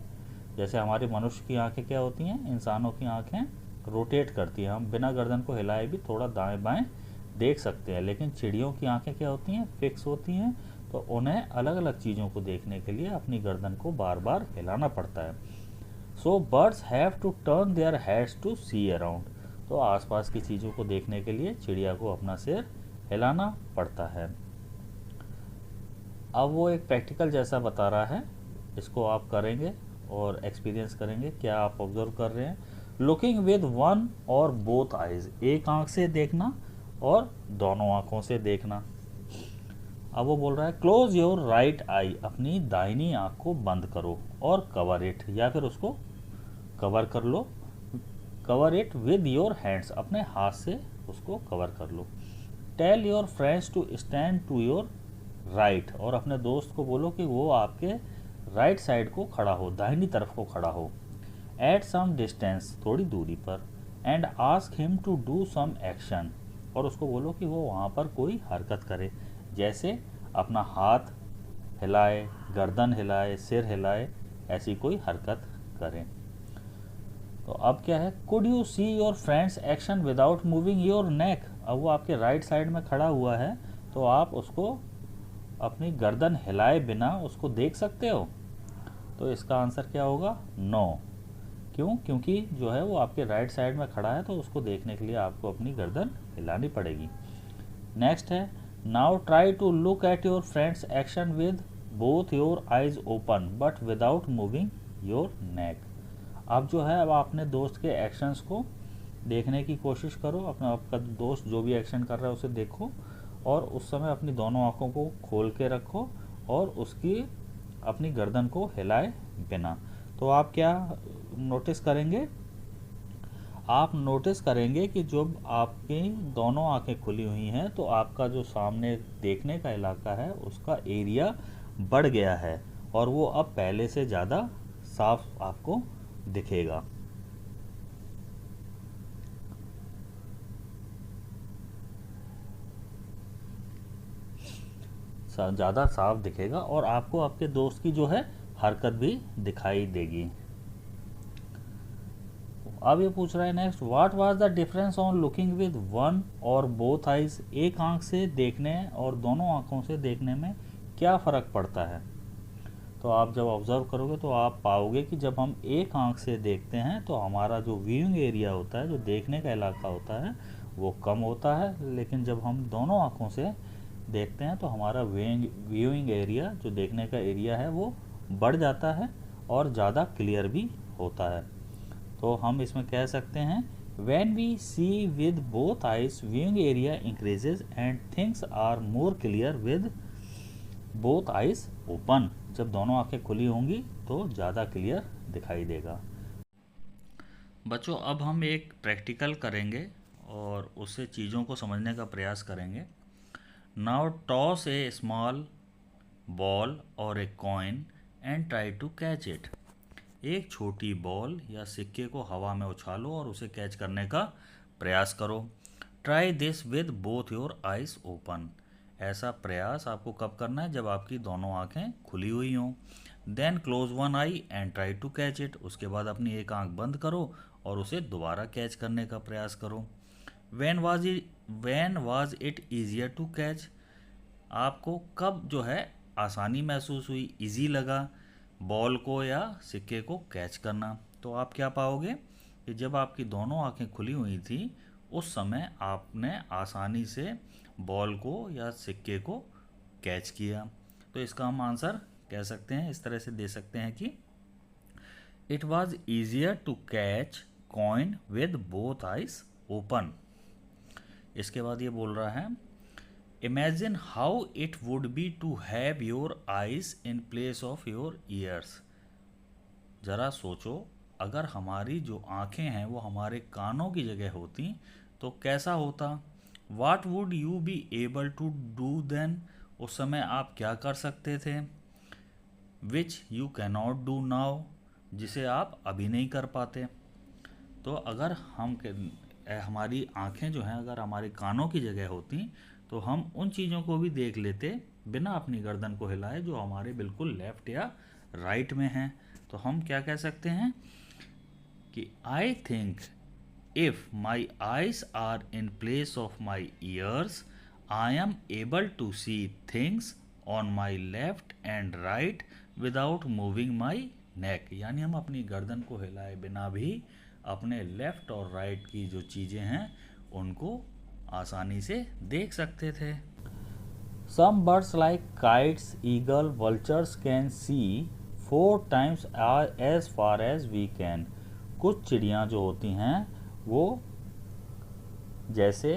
जैसे हमारे मनुष्य की आंखें क्या होती हैं, इंसानों की आंखें रोटेट करती हैं, हम बिना गर्दन को हिलाए भी थोड़ा दाएं बाएं देख सकते हैं, लेकिन चिड़ियों की आंखें क्या होती हैं, फिक्स होती हैं, तो उन्हें अलग अलग चीज़ों को देखने के लिए अपनी गर्दन को बार बार हिलाना पड़ता है। So birds have to turn their heads to see around. तो आसपास की चीज़ों को देखने के लिए चिड़िया को अपना सिर हिलाना पड़ता है। अब वो एक प्रैक्टिकल जैसा बता रहा है, इसको आप करेंगे और एक्सपीरियंस करेंगे क्या आप ऑब्जर्व कर रहे हैं। लुकिंग विद वन और बोथ आइज, एक आंख से देखना और दोनों आंखों से देखना। अब वो बोल रहा है क्लोज योर राइट आई, अपनी दाहिनी आंख को बंद करो और कवर इट, या फिर उसको कवर कर लो। Cover it with your hands, अपने हाथ से उसको कवर कर लो। Tell your friends to stand to your right, और अपने दोस्त को बोलो कि वो आपके राइट साइड को खड़ा हो, दाहिनी तरफ को खड़ा हो। एट सम डिस्टेंस, थोड़ी दूरी पर। And ask him to do some action, और उसको बोलो कि वो वहाँ पर कोई हरकत करे, जैसे अपना हाथ हिलाए, गर्दन हिलाए, सिर हिलाए, ऐसी कोई हरकत करें। तो अब क्या है, could you see your friends action without moving your neck. अब वो आपके राइट साइड में खड़ा हुआ है, तो आप उसको अपनी गर्दन हिलाए बिना उसको देख सकते हो? तो इसका आंसर क्या होगा, नो। क्यों? क्योंकि जो है वो आपके राइट साइड में खड़ा है, तो उसको देखने के लिए आपको अपनी गर्दन हिलानी पड़ेगी। नेक्स्ट है, now try to look at your friends action with both your eyes open but without moving your neck. अब जो है, अब आपने दोस्त के एक्शंस को देखने की कोशिश करो, अपना आपका दोस्त जो भी एक्शन कर रहा है उसे देखो, और उस समय अपनी दोनों आंखों को खोल के रखो और उसकी अपनी गर्दन को हिलाए बिना। तो आप क्या नोटिस करेंगे, आप नोटिस करेंगे कि जब आपकी दोनों आंखें खुली हुई हैं तो आपका जो सामने देखने का इलाका है उसका एरिया बढ़ गया है, और वो अब पहले से ज़्यादा साफ आपको दिखेगा। ज़्यादा साफ दिखेगा और आपको आपके दोस्त की जो है हरकत भी दिखाई देगी। अब ये पूछ रहा है next, what was the difference on looking with one और बोथ आइज। एक आंख से देखने और दोनों आंखों से देखने में क्या फ़र्क पड़ता है? तो आप जब ऑब्ज़र्व करोगे तो आप पाओगे कि जब हम एक आंख से देखते हैं तो हमारा जो व्यूइंग एरिया होता है, जो देखने का इलाका होता है, वो कम होता है, लेकिन जब हम दोनों आंखों से देखते हैं तो हमारा व्यूइंग एरिया, जो देखने का एरिया है, वो बढ़ जाता है और ज़्यादा क्लियर भी होता है। तो हम इसमें कह सकते हैं, when we see with both eyes viewing area increases and things are more clear with both eyes open। जब दोनों आंखें खुली होंगी तो ज़्यादा क्लियर दिखाई देगा। बच्चों, अब हम एक प्रैक्टिकल करेंगे और उससे चीज़ों को समझने का प्रयास करेंगे। Now toss a small ball और a coin and try to catch it. एक छोटी बॉल या सिक्के को हवा में उछालो और उसे कैच करने का प्रयास करो। Try this with both your eyes open. ऐसा प्रयास आपको कब करना है? जब आपकी दोनों आंखें खुली हुई हों। Then close one eye and try to catch it. उसके बाद अपनी एक आंख बंद करो और उसे दोबारा कैच करने का प्रयास करो। When was it easier to catch. आपको कब जो है आसानी महसूस हुई, इजी लगा बॉल को या सिक्के को कैच करना? तो आप क्या पाओगे कि जब आपकी दोनों आंखें खुली हुई थी उस समय आपने आसानी से बॉल को या सिक्के को कैच किया। तो इसका हम आंसर कह सकते हैं, इस तरह से दे सकते हैं कि it was easier to catch coin with both eyes open. इसके बाद ये बोल रहा है imagine how it would be to have your eyes in place of your ears. ज़रा सोचो, अगर हमारी जो आँखें हैं वो हमारे कानों की जगह होती तो कैसा होता? What would you be able to do then. उस समय आप क्या कर सकते थे? Which you cannot do now, जिसे आप अभी नहीं कर पाते। तो अगर हमारी आँखें जो हैं अगर हमारे कानों की जगह होती तो हम उन चीज़ों को भी देख लेते बिना अपनी गर्दन को हिलाए जो हमारे बिल्कुल लेफ़्ट या राइट में हैं। तो हम क्या कह सकते हैं कि I think if my eyes are in place of my ears I am able to see things on my left and right without moving my neck. यानी हम अपनी गर्दन को हिलाए बिना भी अपने लेफ़्ट और राइट की जो चीज़ें हैं उनको आसानी से देख सकते थे। Some birds like kites, eagle, vultures can see 4 times as far as we can। कुछ चिड़ियाँ जो होती हैं वो जैसे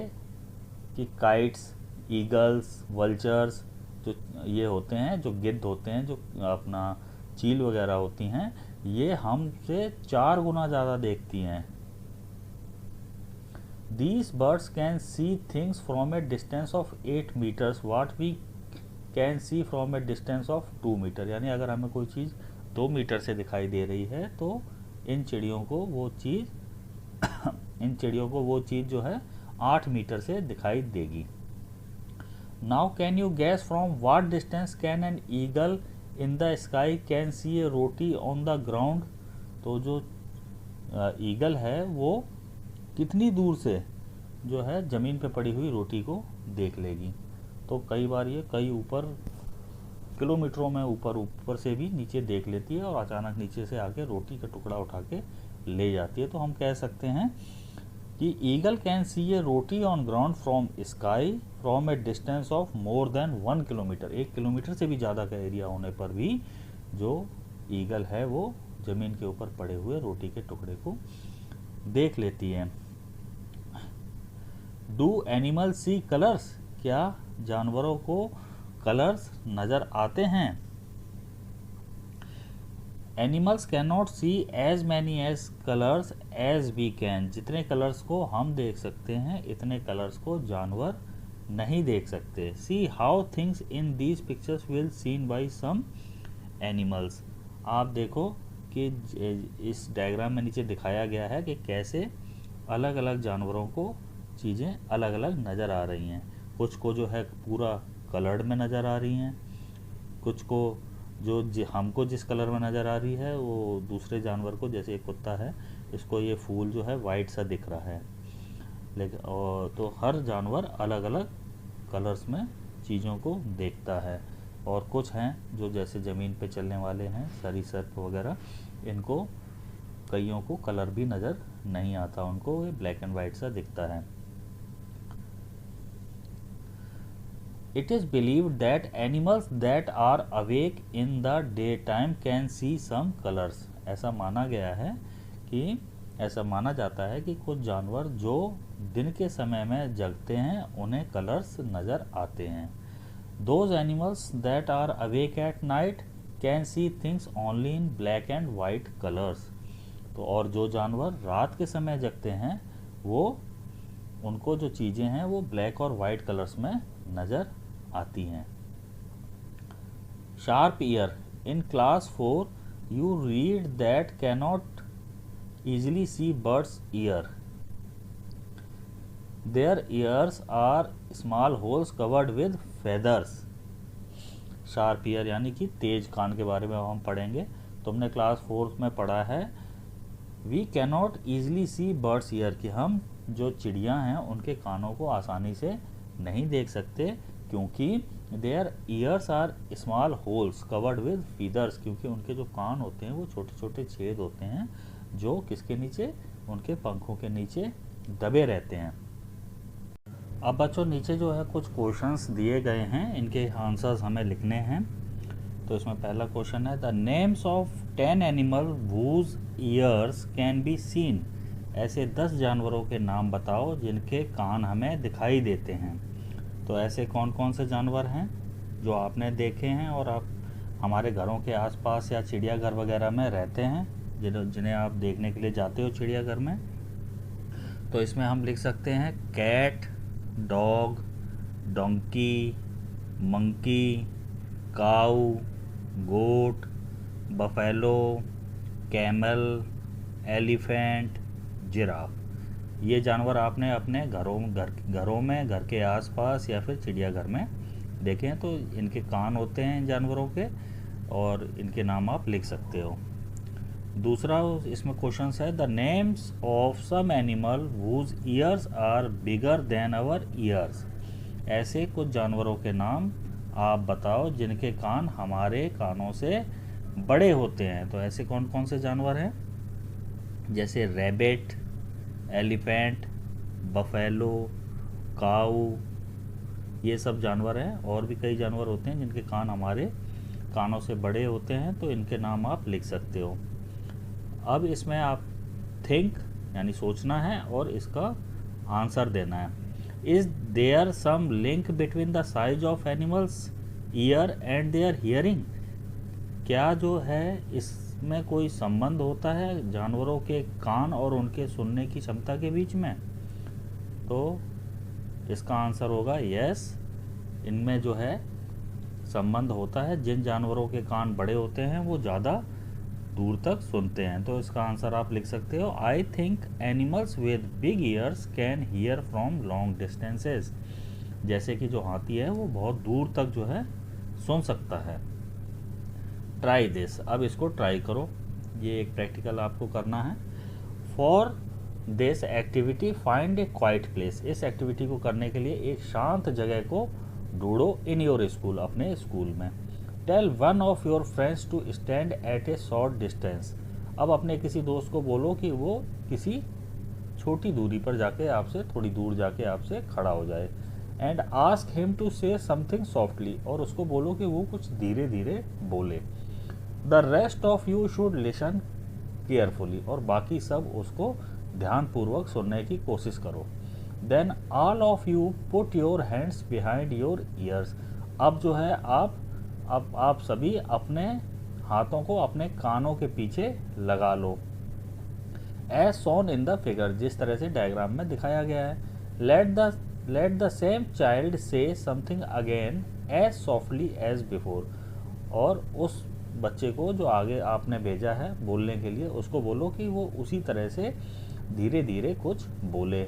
कि काइट्स, ईगल्स, वल्चर्स जो ये होते हैं, जो गिद्ध होते हैं, जो अपना चील वगैरह होती हैं, ये हमसे 4 गुना ज़्यादा देखती हैं। These birds can see things from a distance of 8 meters what we can see from a distance of 2 metre. यानी अगर हमें कोई चीज़ 2 मीटर से दिखाई दे रही है तो इन चिड़ियों को वो चीज़ जो है 8 मीटर से दिखाई देगी। Now can you guess from what distance can an eagle in the sky can see a roti on the ground। तो जो ईगल है वो कितनी दूर से जो है ज़मीन पे पड़ी हुई रोटी को देख लेगी? तो कई बार ये कई ऊपर किलोमीटरों में ऊपर से भी नीचे देख लेती है और अचानक नीचे से आके रोटी का टुकड़ा उठा के ले जाती है। तो हम कह सकते हैं कि eagle can see A roti on ground from sky from A distance of more than 1 kilometre. 1 kilometre से भी ज़्यादा का एरिया होने पर भी जो ईगल है वो ज़मीन के ऊपर पड़े हुए रोटी के टुकड़े को देख लेती है। Do animal see colours. क्या जानवरों को कलर्स नज़र आते हैं? Animals can not see as many as colours as we can. जितने कलर्स को हम देख सकते हैं इतने कलर्स को जानवर नहीं देख सकते। See how things in these pictures will seen by some animals. आप देखो कि इस डायग्राम में नीचे दिखाया गया है कि कैसे अलग अलग जानवरों को चीज़ें अलग अलग नज़र आ रही हैं। कुछ को जो है पूरा कलर्ड में नज़र आ रही हैं, कुछ को जो हमको जिस कलर में नज़र आ रही है वो दूसरे जानवर को, जैसे एक कुत्ता है, इसको ये फूल जो है वाइट सा दिख रहा है। लेकिन तो हर जानवर अलग अलग कलर्स में चीज़ों को देखता है। और कुछ हैं जो जैसे ज़मीन पे चलने वाले हैं, सरीसृप वगैरह, इनको कईयों को कलर भी नज़र नहीं आता, उनको ये ब्लैक एंड वाइट सा दिखता है। It is believed that animals that are awake in the daytime can see some colors। ऐसा माना जाता है कि कुछ जानवर जो दिन के समय में जगते हैं उन्हें कलर्स नज़र आते हैं। Those animals that are awake at night can see things only in black and white colors। तो और जो जानवर रात के समय जगते हैं वो उनको जो चीज़ें हैं वो ब्लैक और वाइट कलर्स में नज़र आती हैं। Sharp year. In class 4 you read that cannot easily see birds ear. Their ears are small holes covered with feathers. Sharp year यानी कि तेज कान के बारे में हम पढ़ेंगे। तुमने क्लास 4 में पढ़ा है we cannot easily see birds ear कि हम जो चिड़िया हैं उनके कानों को आसानी से नहीं देख सकते, क्योंकि their ears are small holes covered with feathers, क्योंकि उनके जो कान होते हैं वो छोटे छोटे छेद होते हैं जो किसके नीचे, उनके पंखों के नीचे दबे रहते हैं। अब बच्चों नीचे जो है कुछ क्वेश्चंस दिए गए हैं, इनके आंसर्स हमें लिखने हैं। तो इसमें पहला क्वेश्चन है the names of 10 animal whose years can be seen. ऐसे 10 जानवरों के नाम बताओ जिनके कान हमें दिखाई देते हैं। तो ऐसे कौन कौन से जानवर हैं जो आपने देखे हैं और आप हमारे घरों के आसपास या चिड़ियाघर वगैरह में रहते हैं, जिन्हें आप देखने के लिए जाते हो चिड़ियाघर में। तो इसमें हम लिख सकते हैं कैट, डॉग, डोंकी, मंकी, काऊ, गोट, बफेलो, कैमल, एलिफेंट, जिराफ। ये जानवर आपने अपने घरों में, घर के आसपास या फिर चिड़ियाघर में देखे हैं। तो इनके कान होते हैं इन जानवरों के और इनके नाम आप लिख सकते हो। दूसरा इसमें क्वेश्चन है the names of some animal whose ears are bigger than our ears. ऐसे कुछ जानवरों के नाम आप बताओ जिनके कान हमारे कानों से बड़े होते हैं। तो ऐसे कौन कौन से जानवर हैं, जैसे रैबिट, एलिफेंट, बफेलो, काऊ, ये सब जानवर हैं। और भी कई जानवर होते हैं जिनके कान हमारे कानों से बड़े होते हैं, तो इनके नाम आप लिख सकते हो। अब इसमें आप थिंक यानी सोचना है और इसका आंसर देना है। Is there some link between the size of animals ear and their hearing. क्या जो है इसमें कोई संबंध होता है जानवरों के कान और उनके सुनने की क्षमता के बीच में? तो इसका आंसर होगा यस, इनमें जो है संबंध होता है। जिन जानवरों के कान बड़े होते हैं वो ज़्यादा दूर तक सुनते हैं। तो इसका आंसर आप लिख सकते हो I think animals with big years can hear from long distances. जैसे कि जो हाथी है वो बहुत दूर तक जो है सुन सकता है। ट्राई दिस, अब इसको ट्राई करो, ये एक प्रैक्टिकल आपको करना है। For this activity find a quiet place. इस एक्टिविटी को करने के लिए एक शांत जगह को ढूंढो इन योर स्कूल, अपने स्कूल में। Tell one of your friends to stand at a short distance. अब अपने किसी दोस्त को बोलो कि वो किसी छोटी दूरी पर जाके आपसे, थोड़ी दूर जाके आपसे खड़ा हो जाए। And ask him to say something softly, और उसको बोलो कि वो कुछ धीरे धीरे बोले। The rest of you should listen carefully, और बाकी सब उसको ध्यानपूर्वक सुनने की कोशिश करो। Then all of you put your hands behind your ears. अब जो है आप सभी अपने हाथों को अपने कानों के पीछे लगा लो। As shown in the figure, जिस तरह से डायग्राम में दिखाया गया है। Let the same child say something again as softly as before. और उस बच्चे को जो आगे आपने भेजा है बोलने के लिए, उसको बोलो कि वो उसी तरह से धीरे धीरे कुछ बोले।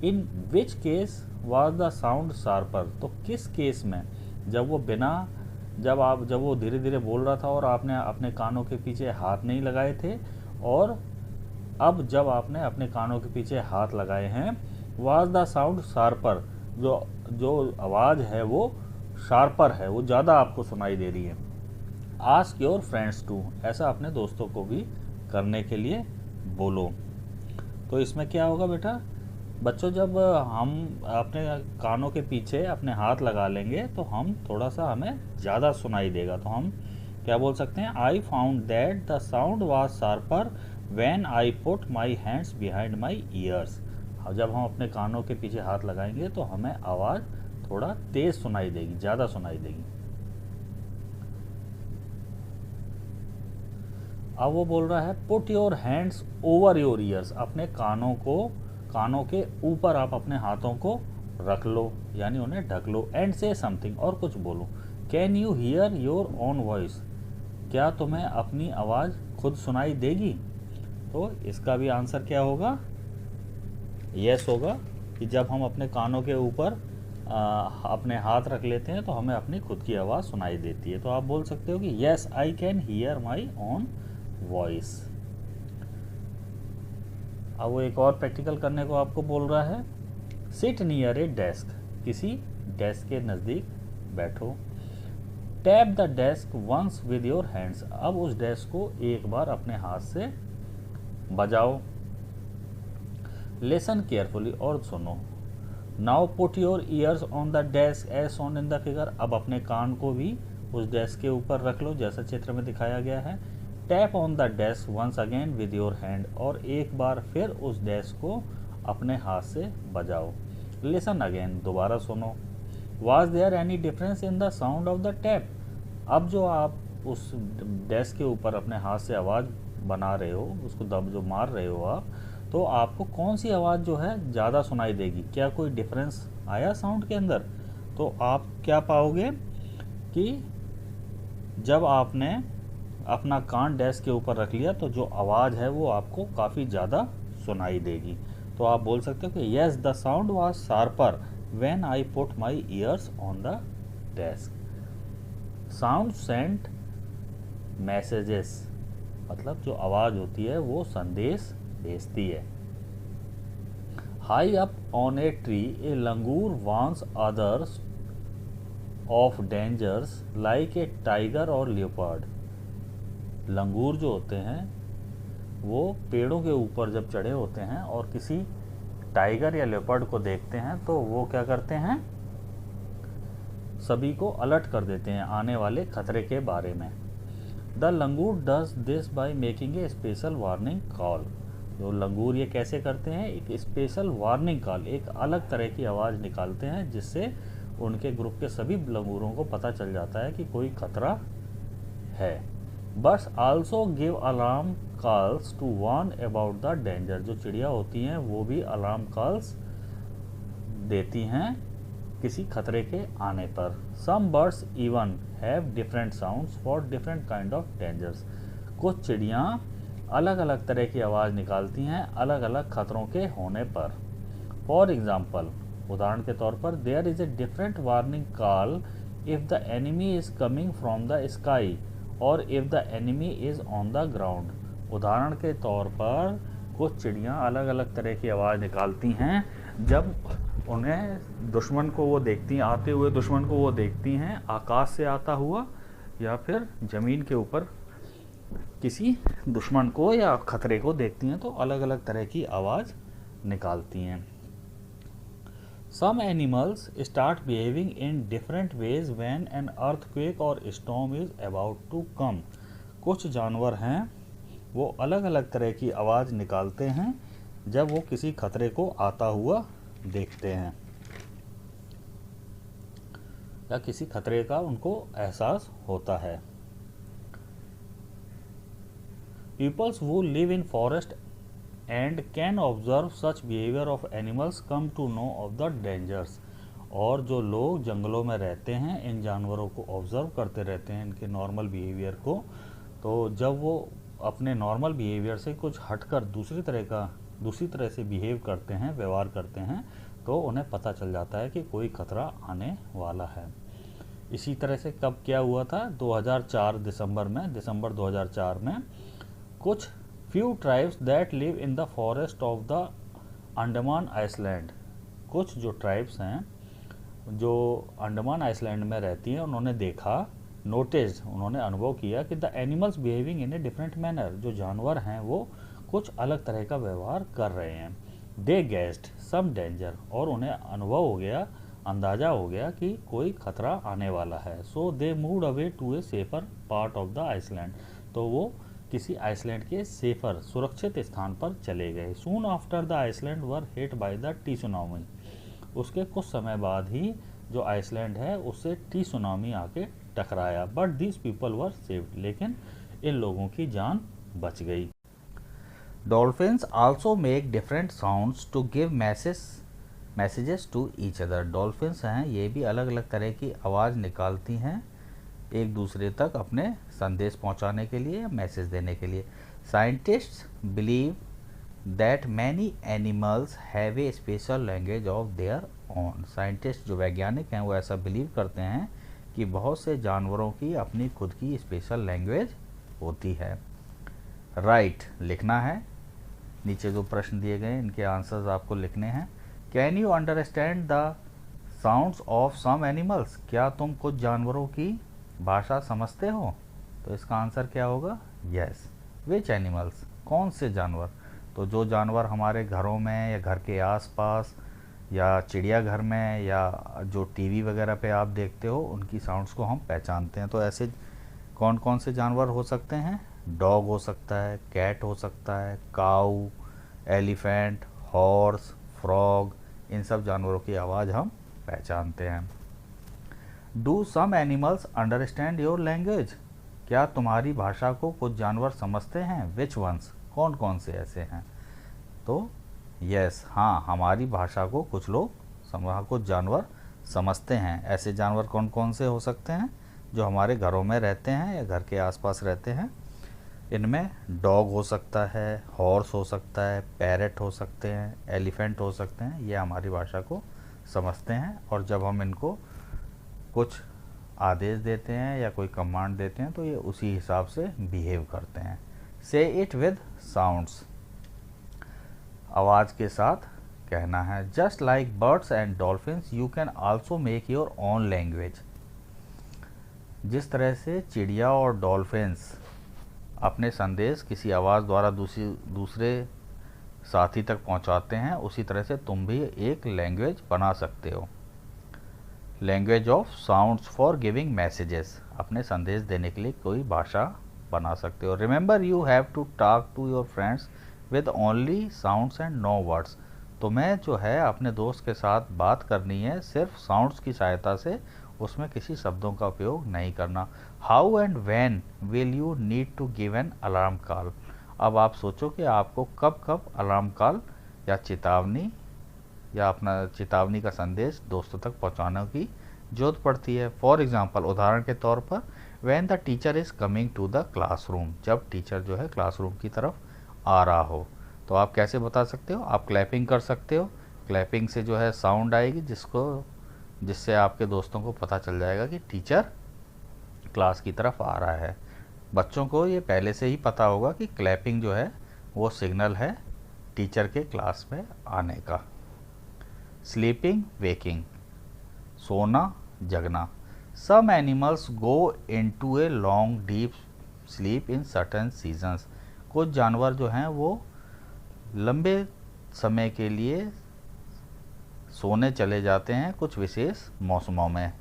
In which case was the sound sharper. तो किस केस में, जब वो धीरे धीरे बोल रहा था और आपने अपने कानों के पीछे हाथ नहीं लगाए थे, और अब जब आपने अपने कानों के पीछे हाथ लगाए हैं, वाज द साउंड शार्पर, जो आवाज़ है वो शार्पर है, वो ज़्यादा आपको सुनाई दे रही है। आस्क योर फ्रेंड्स टू, ऐसा अपने दोस्तों को भी करने के लिए बोलो। तो इसमें क्या होगा बेटा, बच्चों जब हम अपने कानों के पीछे अपने हाथ लगा लेंगे तो हम थोड़ा सा, हमें ज़्यादा सुनाई देगा। तो हम क्या बोल सकते हैं, I found that the sound was sharper when I put my hands behind my years. जब हम अपने कानों के पीछे हाथ लगाएंगे तो हमें आवाज़ थोड़ा तेज़ सुनाई देगी, ज़्यादा सुनाई देगी। अब वो बोल रहा है put your hands over your ears. अपने कानों के ऊपर आप अपने हाथों को रख लो, यानी उन्हें ढक लो। एंड से समथिंग, और कुछ बोलो। Can you here your own voice. क्या तुम्हें अपनी आवाज़ खुद सुनाई देगी? तो इसका भी आंसर क्या होगा? यस होगा कि जब हम अपने कानों के ऊपर अपने हाथ रख लेते हैं तो हमें अपनी खुद की आवाज़ सुनाई देती है। तो आप बोल सकते हो कि yes I can hear my own voice. अब वो एक और प्रैक्टिकल करने को आपको बोल रहा है। सिट नियर ए डेस्क, किसी डेस्क के नज़दीक बैठो। Tap the desk once with your hands, अब उस डेस्क को एक बार अपने हाथ से बजाओ। लिसन केयरफुली, और सुनो। Now put your ears on the desk as shown in the figure, अब अपने कान को भी उस डेस्क के ऊपर रख लो जैसा चित्र में दिखाया गया है। Tap on the desk once again with your hand, और एक बार फिर उस डेस्क को अपने हाथ से बजाओ। लिसन अगेन, दोबारा सुनो। Was there any difference in the sound of the tap, अब जो आप उस डेस्क के ऊपर अपने हाथ से आवाज़ बना रहे हो, उसको दब जो मार रहे हो आप, तो आपको कौन सी आवाज़ जो है ज़्यादा सुनाई देगी? क्या कोई डिफरेंस आया साउंड के अंदर? तो आप क्या पाओगे कि जब आपने अपना कान डेस्क के ऊपर रख लिया तो जो आवाज़ है वो आपको काफ़ी ज़्यादा सुनाई देगी। तो आप बोल सकते हो कि yes the sound was sharper when I put my ears on the desk. Sound sent messages, मतलब जो आवाज़ होती है वो संदेश भेजती है। High up on a tree a langur warns others of dangers like a tiger और लियोपार्ड। लंगूर जो होते हैं वो पेड़ों के ऊपर जब चढ़े होते हैं और किसी टाइगर या लेपर्ड को देखते हैं तो वो क्या करते हैं? सभी को अलर्ट कर देते हैं आने वाले खतरे के बारे में। The langur does this by making a special warning call. जो लंगूर ये कैसे करते हैं? एक स्पेशल वार्निंग कॉल, एक अलग तरह की आवाज़ निकालते हैं जिससे उनके ग्रुप के सभी लंगूरों को पता चल जाता है कि कोई खतरा है। Birds also give alarm calls to warn about the danger. जो चिड़िया होती हैं वो भी अलार्म कॉल्स देती हैं किसी खतरे के आने पर। Some birds even have different sounds for different kind of dangers. कुछ चिड़ियाँ अलग अलग तरह की आवाज़ निकालती हैं अलग अलग खतरों के होने पर। फॉर एग्जाम्पल, उदाहरण के तौर पर, there is a different warning call if the enemy is coming from the sky और if the enemy is on the ground. उदाहरण के तौर पर कुछ चिड़ियाँ अलग अलग तरह की आवाज़ निकालती हैं जब उन्हें दुश्मन को वो देखती हैं, आते हुए दुश्मन को वो देखती हैं आकाश से आता हुआ या फिर ज़मीन के ऊपर किसी दुश्मन को या खतरे को देखती हैं, तो अलग अलग तरह की आवाज़ निकालती हैं। Some animals start behaving in different ways when an earthquake or storm is about to come. कुछ जानवर हैं वो अलग अलग तरह की आवाज़ निकालते हैं जब वो किसी खतरे को आता हुआ देखते हैं या किसी खतरे का उनको एहसास होता है। Peoples who live in forest and can observe such behavior of animals come to know of the dangers. और जो लोग जंगलों में रहते हैं इन जानवरों को ऑब्जर्व करते रहते हैं, इनके नॉर्मल बिहेवियर को, तो जब वो अपने नॉर्मल बिहेवियर से कुछ हटकर दूसरी तरह से बिहेव करते हैं, व्यवहार करते हैं, तो उन्हें पता चल जाता है कि कोई खतरा आने वाला है। इसी तरह से कब क्या हुआ था? 2004 दिसंबर 2004 में कुछ few tribes that live in the forest of the Andaman island, कुछ जो ट्राइब्स हैं जो अंडमान आइसलैंड में रहती हैं, उन्होंने देखा, उन्होंने अनुभव किया कि the animals behaving in a different manner. जो जानवर हैं वो कुछ अलग तरह का व्यवहार कर रहे हैं। दे गेस्ड सम डेंजर, और उन्हें अनुभव हो गया, अंदाज़ा हो गया कि कोई खतरा आने वाला है। So they moved away to a safer part of the island, तो वो किसी आइसलैंड के सेफर सुरक्षित स्थान पर चले गए। Soon after the island were hit by the tsunami, उसके कुछ समय बाद ही जो आइसलैंड है उससे टी सुनामी आके टकराया। But these people were saved, लेकिन इन लोगों की जान बच गई। Dolphins also make different sounds to give messages to each other. Dolphins हैं ये भी अलग अलग तरह की आवाज़ निकालती हैं एक दूसरे तक अपने संदेश पहुंचाने के लिए या मैसेज देने के लिए। Scientists believe that many animals have a special language of their own. Scientist जो वैज्ञानिक हैं वो ऐसा बिलीव करते हैं कि बहुत से जानवरों की अपनी खुद की स्पेशल लैंग्वेज होती है। राइट लिखना है, नीचे जो प्रश्न दिए गए इनके आंसर्स आपको लिखने हैं। Can you understand the sounds of some animals? क्या तुम कुछ जानवरों की भाषा समझते हो? तो इसका आंसर क्या होगा? यस। Which animals? कौन से जानवर? तो जो जानवर हमारे घरों में या घर के आसपास या चिड़ियाघर में या जो टीवी वगैरह पे आप देखते हो उनकी साउंड्स को हम पहचानते हैं। तो ऐसे कौन कौन से जानवर हो सकते हैं? डॉग हो सकता है, कैट हो सकता है, काऊ, एलिफेंट, हॉर्स, फ्रॉग, इन सब जानवरों की आवाज़ हम पहचानते हैं। Do some animals understand your language? क्या तुम्हारी भाषा को कुछ जानवर समझते हैं? Which ones? कौन कौन से ऐसे हैं? तो यस, हाँ, हमारी भाषा को कुछ लोग कुछ जानवर समझते हैं। ऐसे जानवर कौन कौन से हो सकते हैं? जो हमारे घरों में रहते हैं या घर के आसपास रहते हैं। इनमें डॉग हो सकता है, हॉर्स हो सकता है, पैरेट हो सकते हैं, एलिफेंट हो सकते हैं। ये हमारी भाषा को समझते हैं और जब हम इनको कुछ आदेश देते हैं या कोई कमांड देते हैं तो ये उसी हिसाब से बिहेव करते हैं। से इट विद साउंड्स, आवाज़ के साथ कहना है। Just like birds and dolphins you can also make your own language. जिस तरह से चिड़िया और डॉल्फिन्स अपने संदेश किसी आवाज़ द्वारा दूसरे साथी तक पहुंचाते हैं, उसी तरह से तुम भी एक लैंग्वेज बना सकते हो। Language of sounds for giving messages, अपने संदेश देने के लिए कोई भाषा बना सकते हो। Remember you have to talk to your friends with only sounds and no words. तुम्हें जो है अपने दोस्त के साथ बात करनी है सिर्फ साउंड्स की सहायता से, उसमें किसी शब्दों का उपयोग नहीं करना। How and when will you need to give an alarm call? अब आप सोचो कि आपको कब कब अलार्म कॉल या चेतावनी या अपना चेतावनी का संदेश दोस्तों तक पहुंचाने की जरूरत पड़ती है। फॉर एग्जांपल, उदाहरण के तौर पर, when the teacher is coming to the classroom, जब टीचर जो है क्लासरूम की तरफ आ रहा हो। तो आप कैसे बता सकते हो? आप क्लैपिंग कर सकते हो। क्लैपिंग से जो है साउंड आएगी जिससे आपके दोस्तों को पता चल जाएगा कि टीचर क्लास की तरफ आ रहा है। बच्चों को ये पहले से ही पता होगा कि क्लैपिंग जो है वो सिग्नल है टीचर के क्लास में आने का। स्लीपिंग वेकिंग, सोना जगना। Some animals go into a long deep sleep in certain seasons. कुछ जानवर जो हैं वो लंबे समय के लिए सोने चले जाते हैं कुछ विशेष मौसमों में।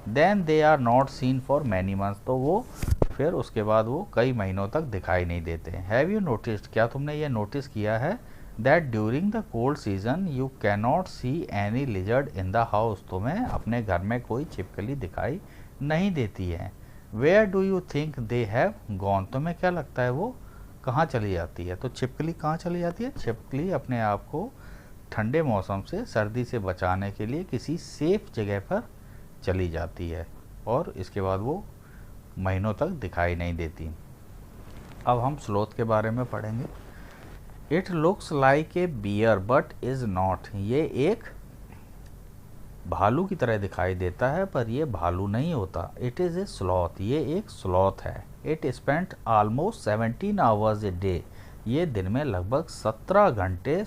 Then they are not seen for many months, तो वो फिर उसके बाद वो कई महीनों तक दिखाई नहीं देते। Have you noticed? क्या तुमने ये नोटिस किया है? That during the cold season you can not see any lizard in the house. तुम्हें अपने घर में कोई छिपकली दिखाई नहीं देती है। Where do you think they have gone? तुम्हें क्या लगता है वो कहाँ चली जाती है? तो छिपकली कहाँ चली जाती है? छिपकली अपने आप को ठंडे मौसम से, सर्दी से बचाने के लिए किसी सेफ जगह पर चली जाती है और इसके बाद वो महीनों तक दिखाई नहीं देती। अब हम स्लोथ के बारे में पढ़ेंगे। It looks like a bear but is not. ये एक भालू की तरह दिखाई देता है पर ये भालू नहीं होता। It is a sloth. ये एक स्लॉथ है। It spent almost 17 hours a day. ये दिन में लगभग 17 घंटे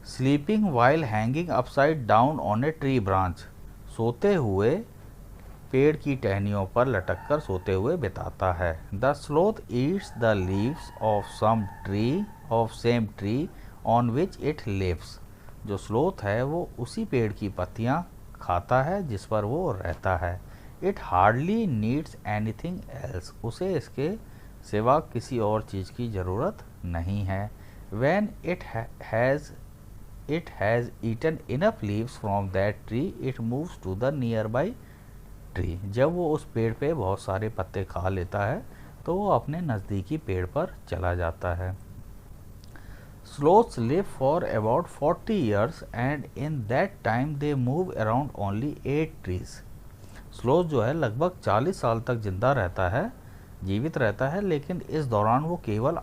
sleeping while hanging upside down on a tree branch, सोते हुए पेड़ की टहनियों पर लटककर सोते हुए बिताता है। The sloth eats the leaves of some tree of same tree on which it lives. जो स्लोथ है वो उसी पेड़ की पत्तियां खाता है जिस पर वो रहता है। It hardly needs anything else. उसे इसके सिवा किसी और चीज़ की ज़रूरत नहीं है। When it has eaten enough leaves from that tree, it moves to the nearby tree. जब वो उस पेड़ पे बहुत सारे पत्ते खा लेता है तो वो अपने नज़दीकी पेड़ पर चला जाता है। Sloths live for about 40 years and in that time they move around only 8 trees. Sloth जो है लगभग 40 साल तक जिंदा रहता है, जीवित रहता है, लेकिन इस दौरान वो केवल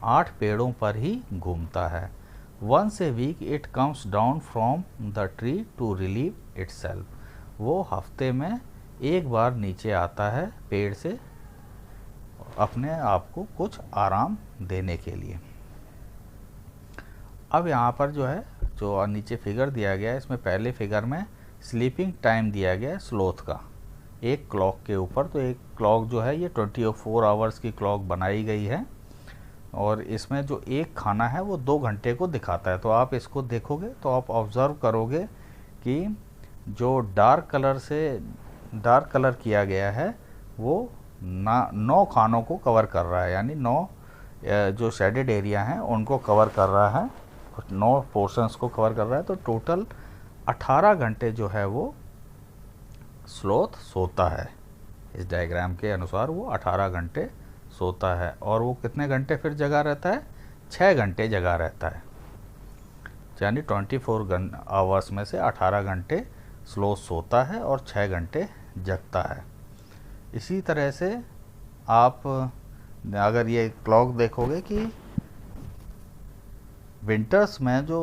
8 पेड़ों पर ही घूमता है। Once a week it comes down from the tree to relieve itself. वो हफ्ते में एक बार नीचे आता है पेड़ से अपने आप को कुछ आराम देने के लिए। अब यहाँ पर जो है जो नीचे फिगर दिया गया है, इसमें पहले फिगर में स्लीपिंग टाइम दिया गया है स्लोथ का एक क्लॉक के ऊपर। तो एक क्लॉक जो है ये 24 आवर्स की क्लॉक बनाई गई है, और इसमें जो एक खाना है वो 2 घंटे को दिखाता है। तो आप इसको देखोगे तो आप ऑब्ज़र्व करोगे कि जो डार्क कलर किया गया है वो 9 खानों को कवर कर रहा है, यानी 9 जो शेडेड एरिया हैं उनको कवर कर रहा है, 9 पोर्शंस को कवर कर रहा है। तो टोटल 18 घंटे जो है वो स्लोथ सोता है। इस डायग्राम के अनुसार वो 18 घंटे सोता है, और वो कितने घंटे फिर जगा रहता है? 6 घंटे जगा रहता है, यानी 24 आवर्स में से 18 घंटे स्लोथ सोता है और 6 घंटे जगता है। इसी तरह से आप अगर ये क्लॉक देखोगे कि विंटर्स में जो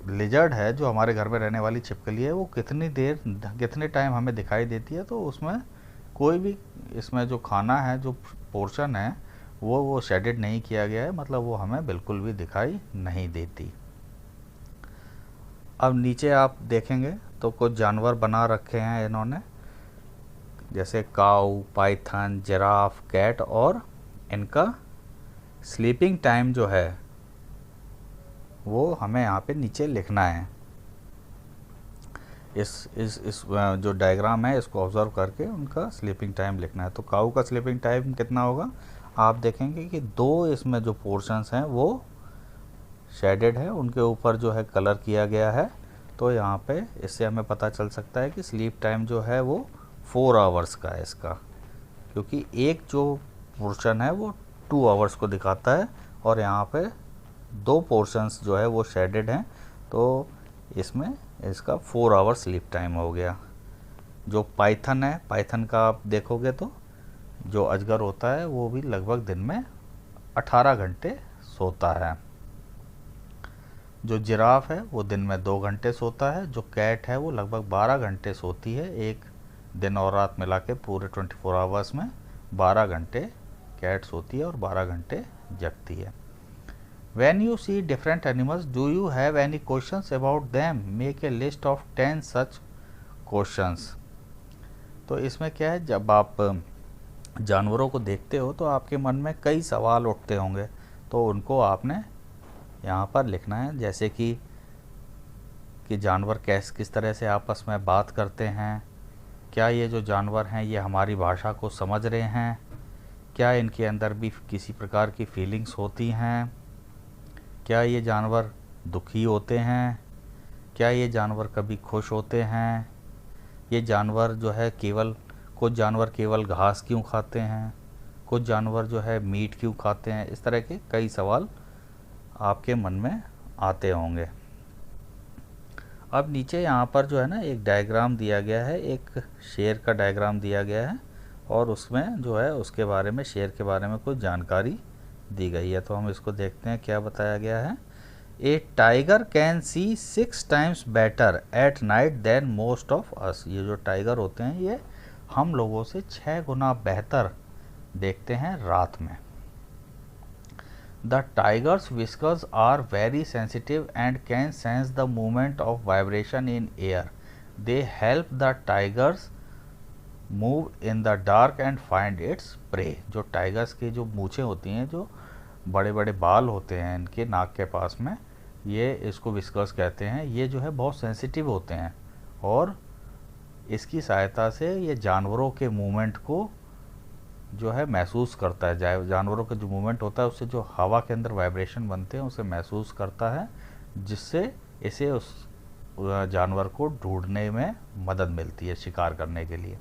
लिजर्ड है, जो हमारे घर में रहने वाली छिपकली है, वो कितने टाइम हमें दिखाई देती है, तो उसमें कोई भी इसमें जो खाना है, जो पोर्शन है, वो शेडेड नहीं किया गया है, मतलब वो हमें बिल्कुल भी दिखाई नहीं देती। अब नीचे आप देखेंगे तो कुछ जानवर बना रखे हैं इन्होंने, जैसे काऊ, पाइथन, जिराफ, कैट, और इनका स्लीपिंग टाइम जो है वो हमें यहाँ पे नीचे लिखना है। इस जो डायग्राम है इसको ऑब्जर्व करके उनका स्लीपिंग टाइम लिखना है। तो काऊ का स्लीपिंग टाइम कितना होगा? आप देखेंगे कि 2 इसमें जो पोर्शंस हैं वो शेडेड है, उनके ऊपर जो है कलर किया गया है। तो यहाँ पे इससे हमें पता चल सकता है कि स्लीप टाइम जो है वो 4 आवर्स का है इसका, क्योंकि एक जो पोर्शन है वो 2 आवर्स को दिखाता है, और यहाँ पे 2 पोर्शंस जो है वो शेडेड हैं, तो इसमें इसका 4 आवर स्लीप टाइम हो गया। जो पाइथन है, पाइथन का आप देखोगे तो जो अजगर होता है वो भी लगभग दिन में 18 घंटे सोता है। जो जिराफ है वो दिन में 2 घंटे सोता है। जो कैट है वो लगभग 12 घंटे सोती है, एक दिन और रात मिला के पूरे 24 आवर्स में 12 घंटे कैट सोती है और 12 घंटे जगती है। When you see different animals, do you have any questions about them? Make a list of 10 such questions. तो इसमें क्या है, जब आप जानवरों को देखते हो तो आपके मन में कई सवाल उठते होंगे, तो उनको आपने यहाँ पर लिखना है। जैसे कि जानवर किस तरह से आपस में बात करते हैं, क्या ये जो जानवर हैं ये हमारी भाषा को समझ रहे हैं, क्या इनके अंदर भी किसी प्रकार की फीलिंग्स होती हैं, क्या ये जानवर दुखी होते हैं, क्या ये जानवर कभी खुश होते हैं, ये जानवर जो है कुछ जानवर केवल घास क्यों खाते हैं, कुछ जानवर जो है मीट क्यों खाते हैं। इस तरह के कई सवाल आपके मन में आते होंगे। अब नीचे यहाँ पर जो है ना एक डायग्राम दिया गया है, एक शेर का डायग्राम दिया गया है, और उसमें जो है उसके बारे में, शेर के बारे में कुछ जानकारी दी गई है। तो हम इसको देखते हैं क्या बताया गया है। A tiger can see 6 times better at night than most of us. ये जो टाइगर होते हैं ये हम लोगों से 6 गुना बेहतर देखते हैं रात में। The tigers whiskers are very sensitive and can sense the movement of vibration in air. They help the tigers move in the dark and find its prey. जो टाइगर्स की जो मूछें होती हैं, जो बड़े बड़े बाल होते हैं इनके नाक के पास में, ये इसको विस्कर्स कहते हैं। ये जो है बहुत सेंसिटिव होते हैं, और इसकी सहायता से ये जानवरों के मूवमेंट को जो है महसूस करता है। जानवरों का जो मूवमेंट होता है उससे जो हवा के अंदर वाइब्रेशन बनते हैं उसे महसूस करता है, जिससे इसे उस जानवर को ढूंढने में मदद मिलती है शिकार करने के लिए।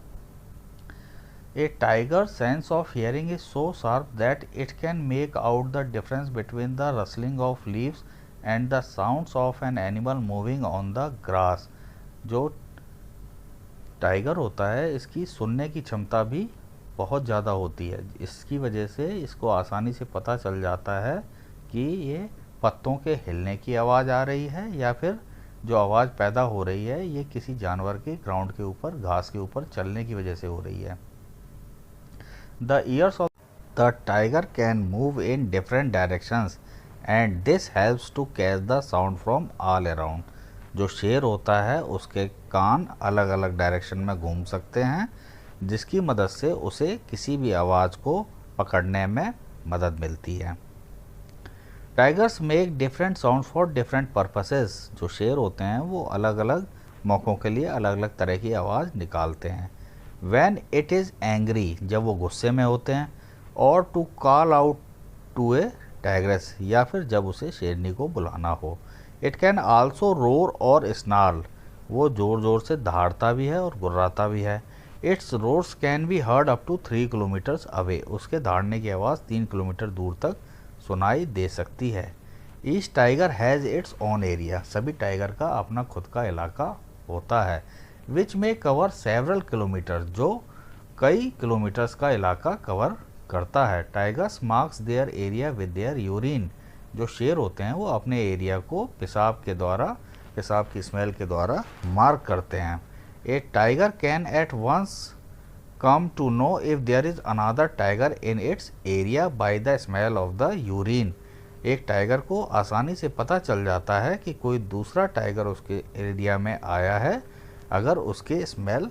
A tiger's sense of hearing is so sharp that it can make out the difference between the rustling of leaves and the sounds of an animal moving on the grass. जो टाइगर होता है इसकी सुनने की क्षमता भी बहुत ज़्यादा होती है। इसकी वजह से इसको आसानी से पता चल जाता है कि ये पत्तों के हिलने की आवाज़ आ रही है या फिर जो आवाज़ पैदा हो रही है ये किसी जानवर के ग्राउंड के ऊपर, घास के ऊपर चलने की वजह से हो रही है। The ears of the tiger can move in different directions and this helps to catch the sound from all around. जो शेर होता है उसके कान अलग अलग डायरेक्शन में घूम सकते हैं, जिसकी मदद से उसे किसी भी आवाज़ को पकड़ने में मदद मिलती है। Tigers make different sound for different purposes. जो शेर होते हैं वो अलग अलग मौक़ों के लिए अलग अलग तरह की आवाज़ निकालते हैं। व्हेन इट इज़ एंग्री, जब वो गुस्से में होते हैं, और to call out to a tigress, या फिर जब उसे शेरनी को बुलाना हो। इट कैन आल्सो रोर और स्नार्ल, वो ज़ोर ज़ोर से दहाड़ता भी है और गुर्राता भी है। Its roars can be heard up to 3 kilometres away, उसके दहाड़ने की आवाज़ 3 किलोमीटर दूर तक सुनाई दे सकती है। Each tiger has its own area, सभी टाइगर का अपना खुद का इलाका होता है। विच में कवर सेवरल किलोमीटर, जो कई किलोमीटर्स का इलाका कवर करता है। Tigers marks their area with their urine, जो शेर होते हैं वो अपने एरिया को पेशाब के द्वारा, पेशाब की स्मेल के द्वारा मार्क करते हैं। A tiger can at once come to know if there is another tiger in its area by the smell of the urine. एक टाइगर को आसानी से पता चल जाता है कि कोई दूसरा टाइगर उसके एरिया में आया है अगर उसके स्मेल,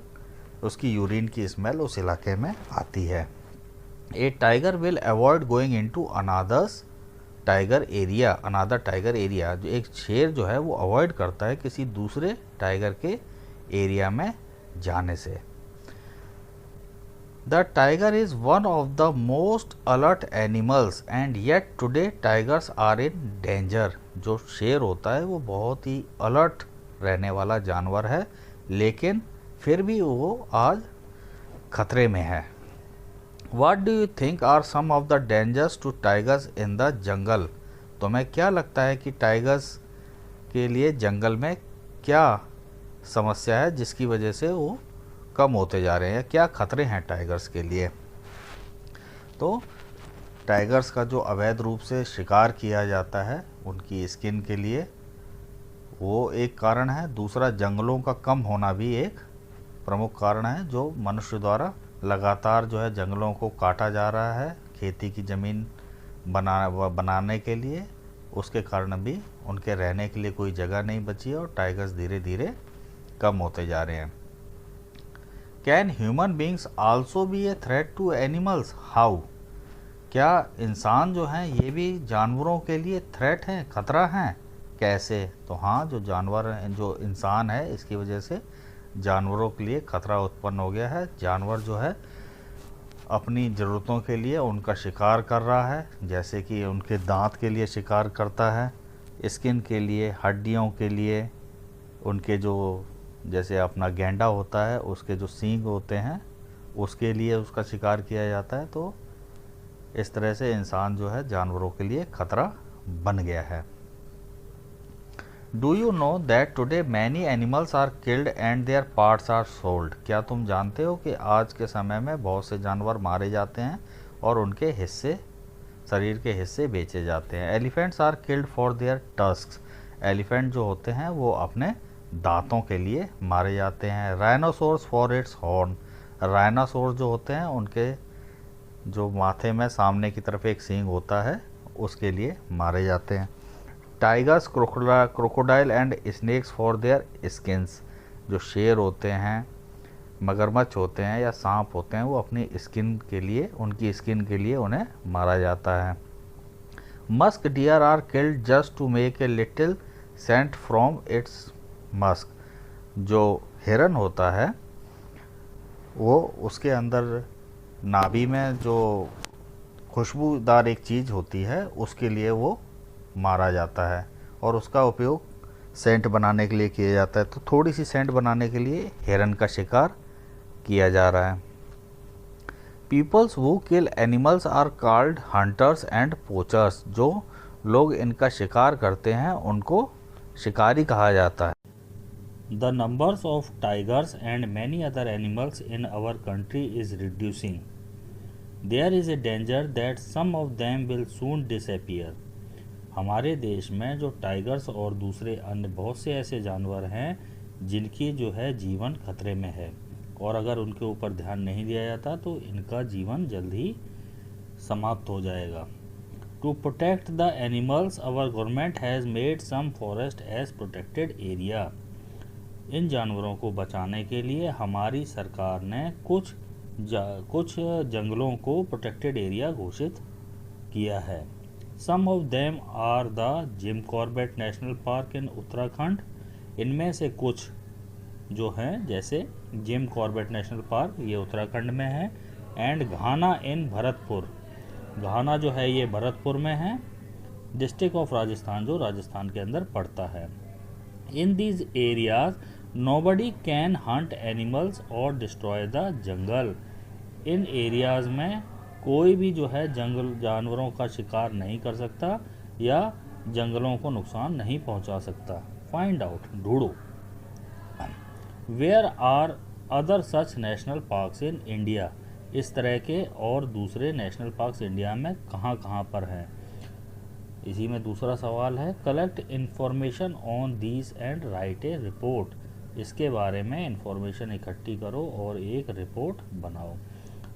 उसकी यूरिन की स्मेल उस इलाके में आती है। A tiger will avoid going into another's tiger area, another tiger area, जो एक शेर जो है वो अवॉइड करता है किसी दूसरे टाइगर के एरिया में जाने से। The tiger is one of the most alert animals and yet today tigers are in danger. जो शेर होता है वो बहुत ही अलर्ट रहने वाला जानवर है, लेकिन फिर भी वो आज खतरे में है। What do you think are some of the dangers to tigers in the jungle? तुम्हें क्या लगता है कि टाइगर्स के लिए जंगल में क्या समस्या है जिसकी वजह से वो कम होते जा रहे हैं, क्या खतरे हैं टाइगर्स के लिए? तो टाइगर्स का जो अवैध रूप से शिकार किया जाता है उनकी स्किन के लिए, वो एक कारण है। दूसरा, जंगलों का कम होना भी एक प्रमुख कारण है। जो मनुष्य द्वारा लगातार जो है जंगलों को काटा जा रहा है खेती की ज़मीन बनाने के लिए, उसके कारण भी उनके रहने के लिए कोई जगह नहीं बची है और टाइगर्स धीरे धीरे कम होते जा रहे हैं। Can human beings also be a threat to animals? How? क्या इंसान जो हैं ये भी जानवरों के लिए थ्रेट हैं, खतरा हैं? कैसे? तो हाँ, जो जानवर हैं, जो इंसान है, इसकी वजह से जानवरों के लिए खतरा उत्पन्न हो गया है। जानवर जो है अपनी ज़रूरतों के लिए उनका शिकार कर रहा है, जैसे कि उनके दांत के लिए शिकार करता है, स्किन के लिए, हड्डियों के लिए, उनके जो जैसे अपना गैंडा होता है उसके जो सींग होते हैं उसके लिए उसका शिकार किया जाता है। तो इस तरह से इंसान जो है जानवरों के लिए खतरा बन गया है। Do you know that today many animals are killed and their parts are sold? क्या तुम जानते हो कि आज के समय में बहुत से जानवर मारे जाते हैं और उनके हिस्से, शरीर के हिस्से बेचे जाते हैं। Elephants are killed for their tusks, elephant जो होते हैं वो अपने दांतों के लिए मारे जाते हैं। Rhinoceros for its horn, rhinoceros जो होते हैं उनके जो माथे में सामने की तरफ एक सींग होता है उसके लिए मारे जाते हैं। Tigers, crocodile and snacks for their skins, जो शेर होते हैं, मगरमच्छ होते हैं या सांप होते हैं, वो अपनी स्किन के लिए, उनकी स्किन के लिए उन्हें मारा जाता है। Musk deer are killed just to make a little scent from its musk, जो हिरन होता है वो उसके अंदर नाभि में जो खुशबूदार एक चीज़ होती है उसके लिए वो मारा जाता है और उसका उपयोग सेंट बनाने के लिए किया जाता है। तो थोड़ी सी सेंट बनाने के लिए हिरन का शिकार किया जा रहा है। Peoples who kill animals are called hunters and poachers, जो लोग इनका शिकार करते हैं उनको शिकारी कहा जाता है। The numbers of tigers and many other animals in our country is reducing. There is a danger that some of them will soon disappear. हमारे देश में जो टाइगर्स और दूसरे अन्य बहुत से ऐसे जानवर हैं जिनकी जो है जीवन खतरे में है, और अगर उनके ऊपर ध्यान नहीं दिया जाता तो इनका जीवन जल्द ही समाप्त हो जाएगा. To protect the animals our government has made some forest as protected area. इन जानवरों को बचाने के लिए हमारी सरकार ने कुछ जंगलों को प्रोटेक्टेड एरिया घोषित किया है. Some of them are the Jim Corbett National Park in Uttarakhand. इनमें से कुछ जो हैं जैसे जिम कॉर्बेट नेशनल पार्क, ये उत्तराखंड में है. एंड घाना इन भरतपुर. घाना जो है ये भरतपुर में है, डिस्ट्रिक्ट ऑफ राजस्थान, जो राजस्थान के अंदर पड़ता है. In these areas nobody can hunt animals और डिस्ट्रॉय द जंगल. इन एरियाज में कोई भी जो है जंगल जानवरों का शिकार नहीं कर सकता या जंगलों को नुकसान नहीं पहुंचा सकता. फाइंड आउट, ढूंढो. Where are other such national parks in India. इस तरह के और दूसरे नेशनल पार्क्स इंडिया में कहाँ कहाँ पर हैं. इसी में दूसरा सवाल है, collect information on these and right A report. इसके बारे में इंफॉर्मेशन इकट्ठी करो और एक रिपोर्ट बनाओ.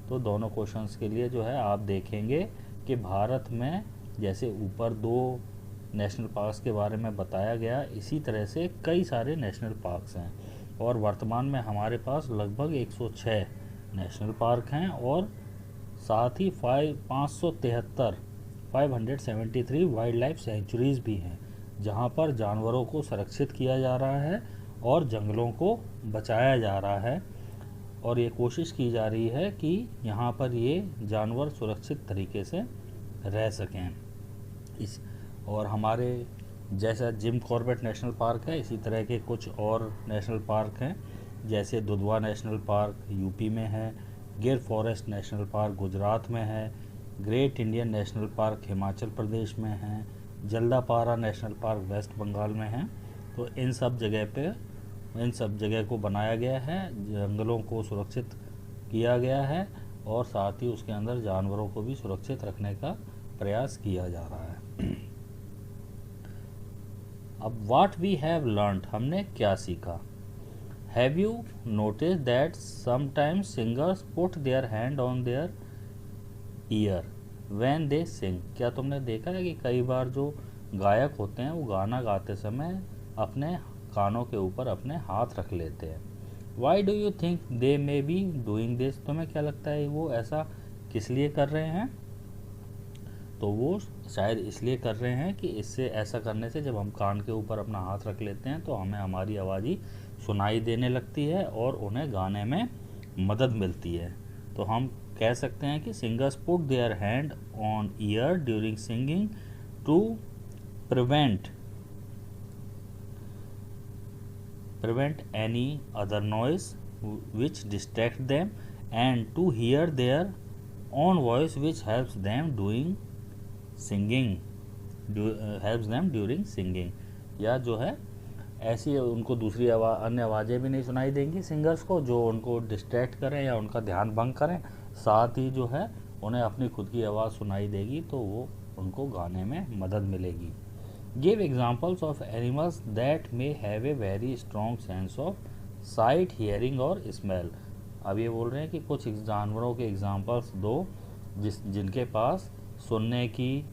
तो दोनों क्वेश्चंस के लिए जो है आप देखेंगे कि भारत में जैसे ऊपर 2 नेशनल पार्क्स के बारे में बताया गया, इसी तरह से कई सारे नेशनल पार्क्स हैं और वर्तमान में हमारे पास लगभग 106 नेशनल पार्क हैं और साथ ही 573 वाइल्ड लाइफ सेंचुरीज़ भी हैं जहां पर जानवरों को संरक्षित किया जा रहा है और जंगलों को बचाया जा रहा है, और ये कोशिश की जा रही है कि यहाँ पर ये जानवर सुरक्षित तरीके से रह सकें. इस और हमारे जैसा जिम कॉर्बेट नेशनल पार्क है, इसी तरह के कुछ और नेशनल पार्क हैं जैसे दुधवा नेशनल पार्क यूपी में है, गिर फॉरेस्ट नेशनल पार्क गुजरात में है, Great Indian National Park Himachal Pradesh में है, Jaldapara National Park West Bengal में है. तो इन सब जगह को बनाया गया है, जंगलों को सुरक्षित किया गया है और साथ ही उसके अंदर जानवरों को भी सुरक्षित रखने का प्रयास किया जा रहा है. अब व्हाट वी हैव लर्नड, हमने क्या सीखा. Have you notice that sometimes singers put their hand on their ear when they sing. क्या तुमने देखा है कि कई बार जो गायक होते हैं वो गाना गाते समय अपने कानों के ऊपर अपने हाथ रख लेते हैं. Y do you think they may be doing this. तुम्हें क्या लगता है वो ऐसा किस लिए कर रहे हैं. तो वो शायद इसलिए कर रहे हैं कि इससे ऐसा करने से जब हम कान के ऊपर अपना हाथ रख लेते हैं तो हमें हमारी आवाज़ ही सुनाई देने लगती है और उन्हें गाने में मदद मिलती है. तो हम कह सकते हैं कि singers put their hand on ear during singing to prevent any other noise which distract them and to hear their own voice which helps them during singing. या जो है ऐसी उनको दूसरी अन्य आवाज़ें भी नहीं सुनाई देंगी सिंगर्स को जो उनको डिस्ट्रैक्ट करें या उनका ध्यान भंग करें, साथ ही जो है उन्हें अपनी खुद की आवाज़ सुनाई देगी तो वो उनको गाने में मदद मिलेगी. Give examples of animals that may have a very strong sense of sight, hearing और smell. अब ये बोल रहे हैं कि कुछ जानवरों के एग्जाम्पल्स दो जिनके पास सुनने की,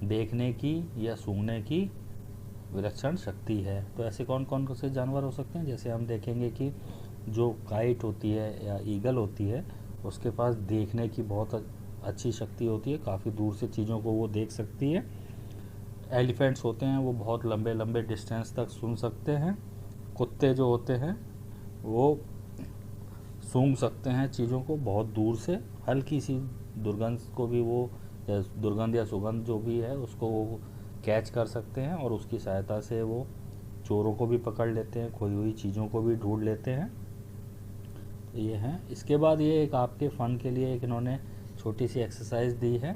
देखने की या सूंघने की विलक्षण शक्ति है. तो ऐसे कौन कौन से जानवर हो सकते हैं. जैसे हम देखेंगे कि जो काइट होती है या ईगल होती है उसके पास देखने की बहुत अच्छी शक्ति होती है, काफ़ी दूर से चीज़ों को वो देख सकती है. एलिफेंट्स होते हैं वो बहुत लंबे लंबे डिस्टेंस तक सूंघ सकते हैं. कुत्ते जो होते हैं वो सूंघ सकते हैं चीज़ों को बहुत दूर से, हल्की सी दुर्गंध को भी वो दुर्गंध या सुगंध जो भी है उसको वो कैच कर सकते हैं और उसकी सहायता से वो चोरों को भी पकड़ लेते हैं, खोई हुई चीज़ों को भी ढूंढ लेते हैं. तो ये है. इसके बाद ये एक आपके फ़न के लिए एक इन्होंने छोटी सी एक्सरसाइज दी है.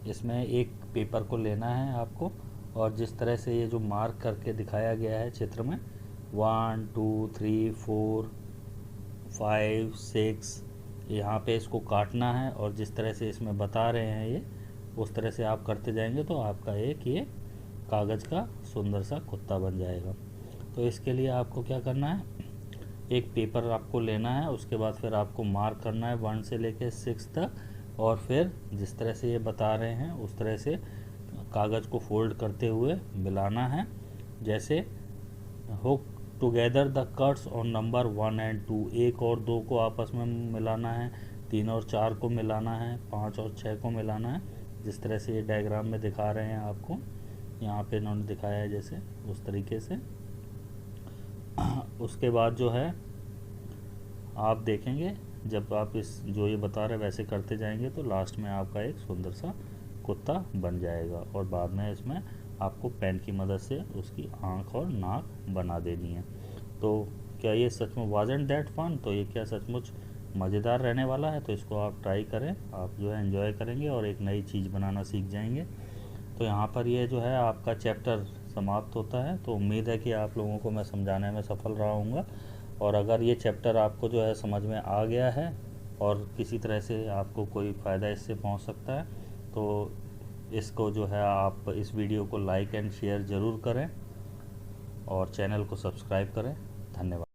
इसमें एक पेपर को लेना है आपको और जिस तरह से ये जो मार्क करके दिखाया गया है चित्र में 1 2 3 4 5 6 यहाँ पे इसको काटना है, और जिस तरह से इसमें बता रहे हैं ये, उस तरह से आप करते जाएंगे तो आपका एक ये कागज़ का सुंदर सा कुत्ता बन जाएगा। तो इसके लिए आपको क्या करना है, एक पेपर आपको लेना है, उसके बाद फिर आपको मार्क करना है 1 से लेकर 6 तक, और फिर जिस तरह से ये बता रहे हैं उस तरह से कागज़ को फोल्ड करते हुए मिलाना है। जैसे hook together the cuts on number 1 and 2, 1 और 2 को आपस में मिलाना है, 3 और 4 को मिलाना है, 5 और 6 को मिलाना है, जिस तरह से ये डायग्राम में दिखा रहे हैं आपको, यहाँ पे इन्होंने दिखाया है जैसे उस तरीके से। उसके बाद जो है आप देखेंगे जब आप इस जो ये बता रहे वैसे करते जाएंगे तो लास्ट में आपका एक सुंदर सा कुत्ता बन जाएगा, और बाद में इसमें आपको पेन की मदद से उसकी आँख और नाक बना देनी है। तो क्या ये सच में वाज़न्ट दैट फन, तो ये क्या सचमुच मज़ेदार रहने वाला है? तो इसको आप ट्राई करें, आप जो है एंजॉय करेंगे और एक नई चीज़ बनाना सीख जाएंगे। तो यहाँ पर ये जो है आपका चैप्टर समाप्त होता है। तो उम्मीद है कि आप लोगों को मैं समझाने में सफल रहा हूँगा, और अगर ये चैप्टर आपको जो है समझ में आ गया है और किसी तरह से आपको कोई फ़ायदा इससे पहुँच सकता है, तो इसको जो है आप इस वीडियो को लाइक एंड शेयर ज़रूर करें और चैनल को सब्सक्राइब करें। धन्यवाद।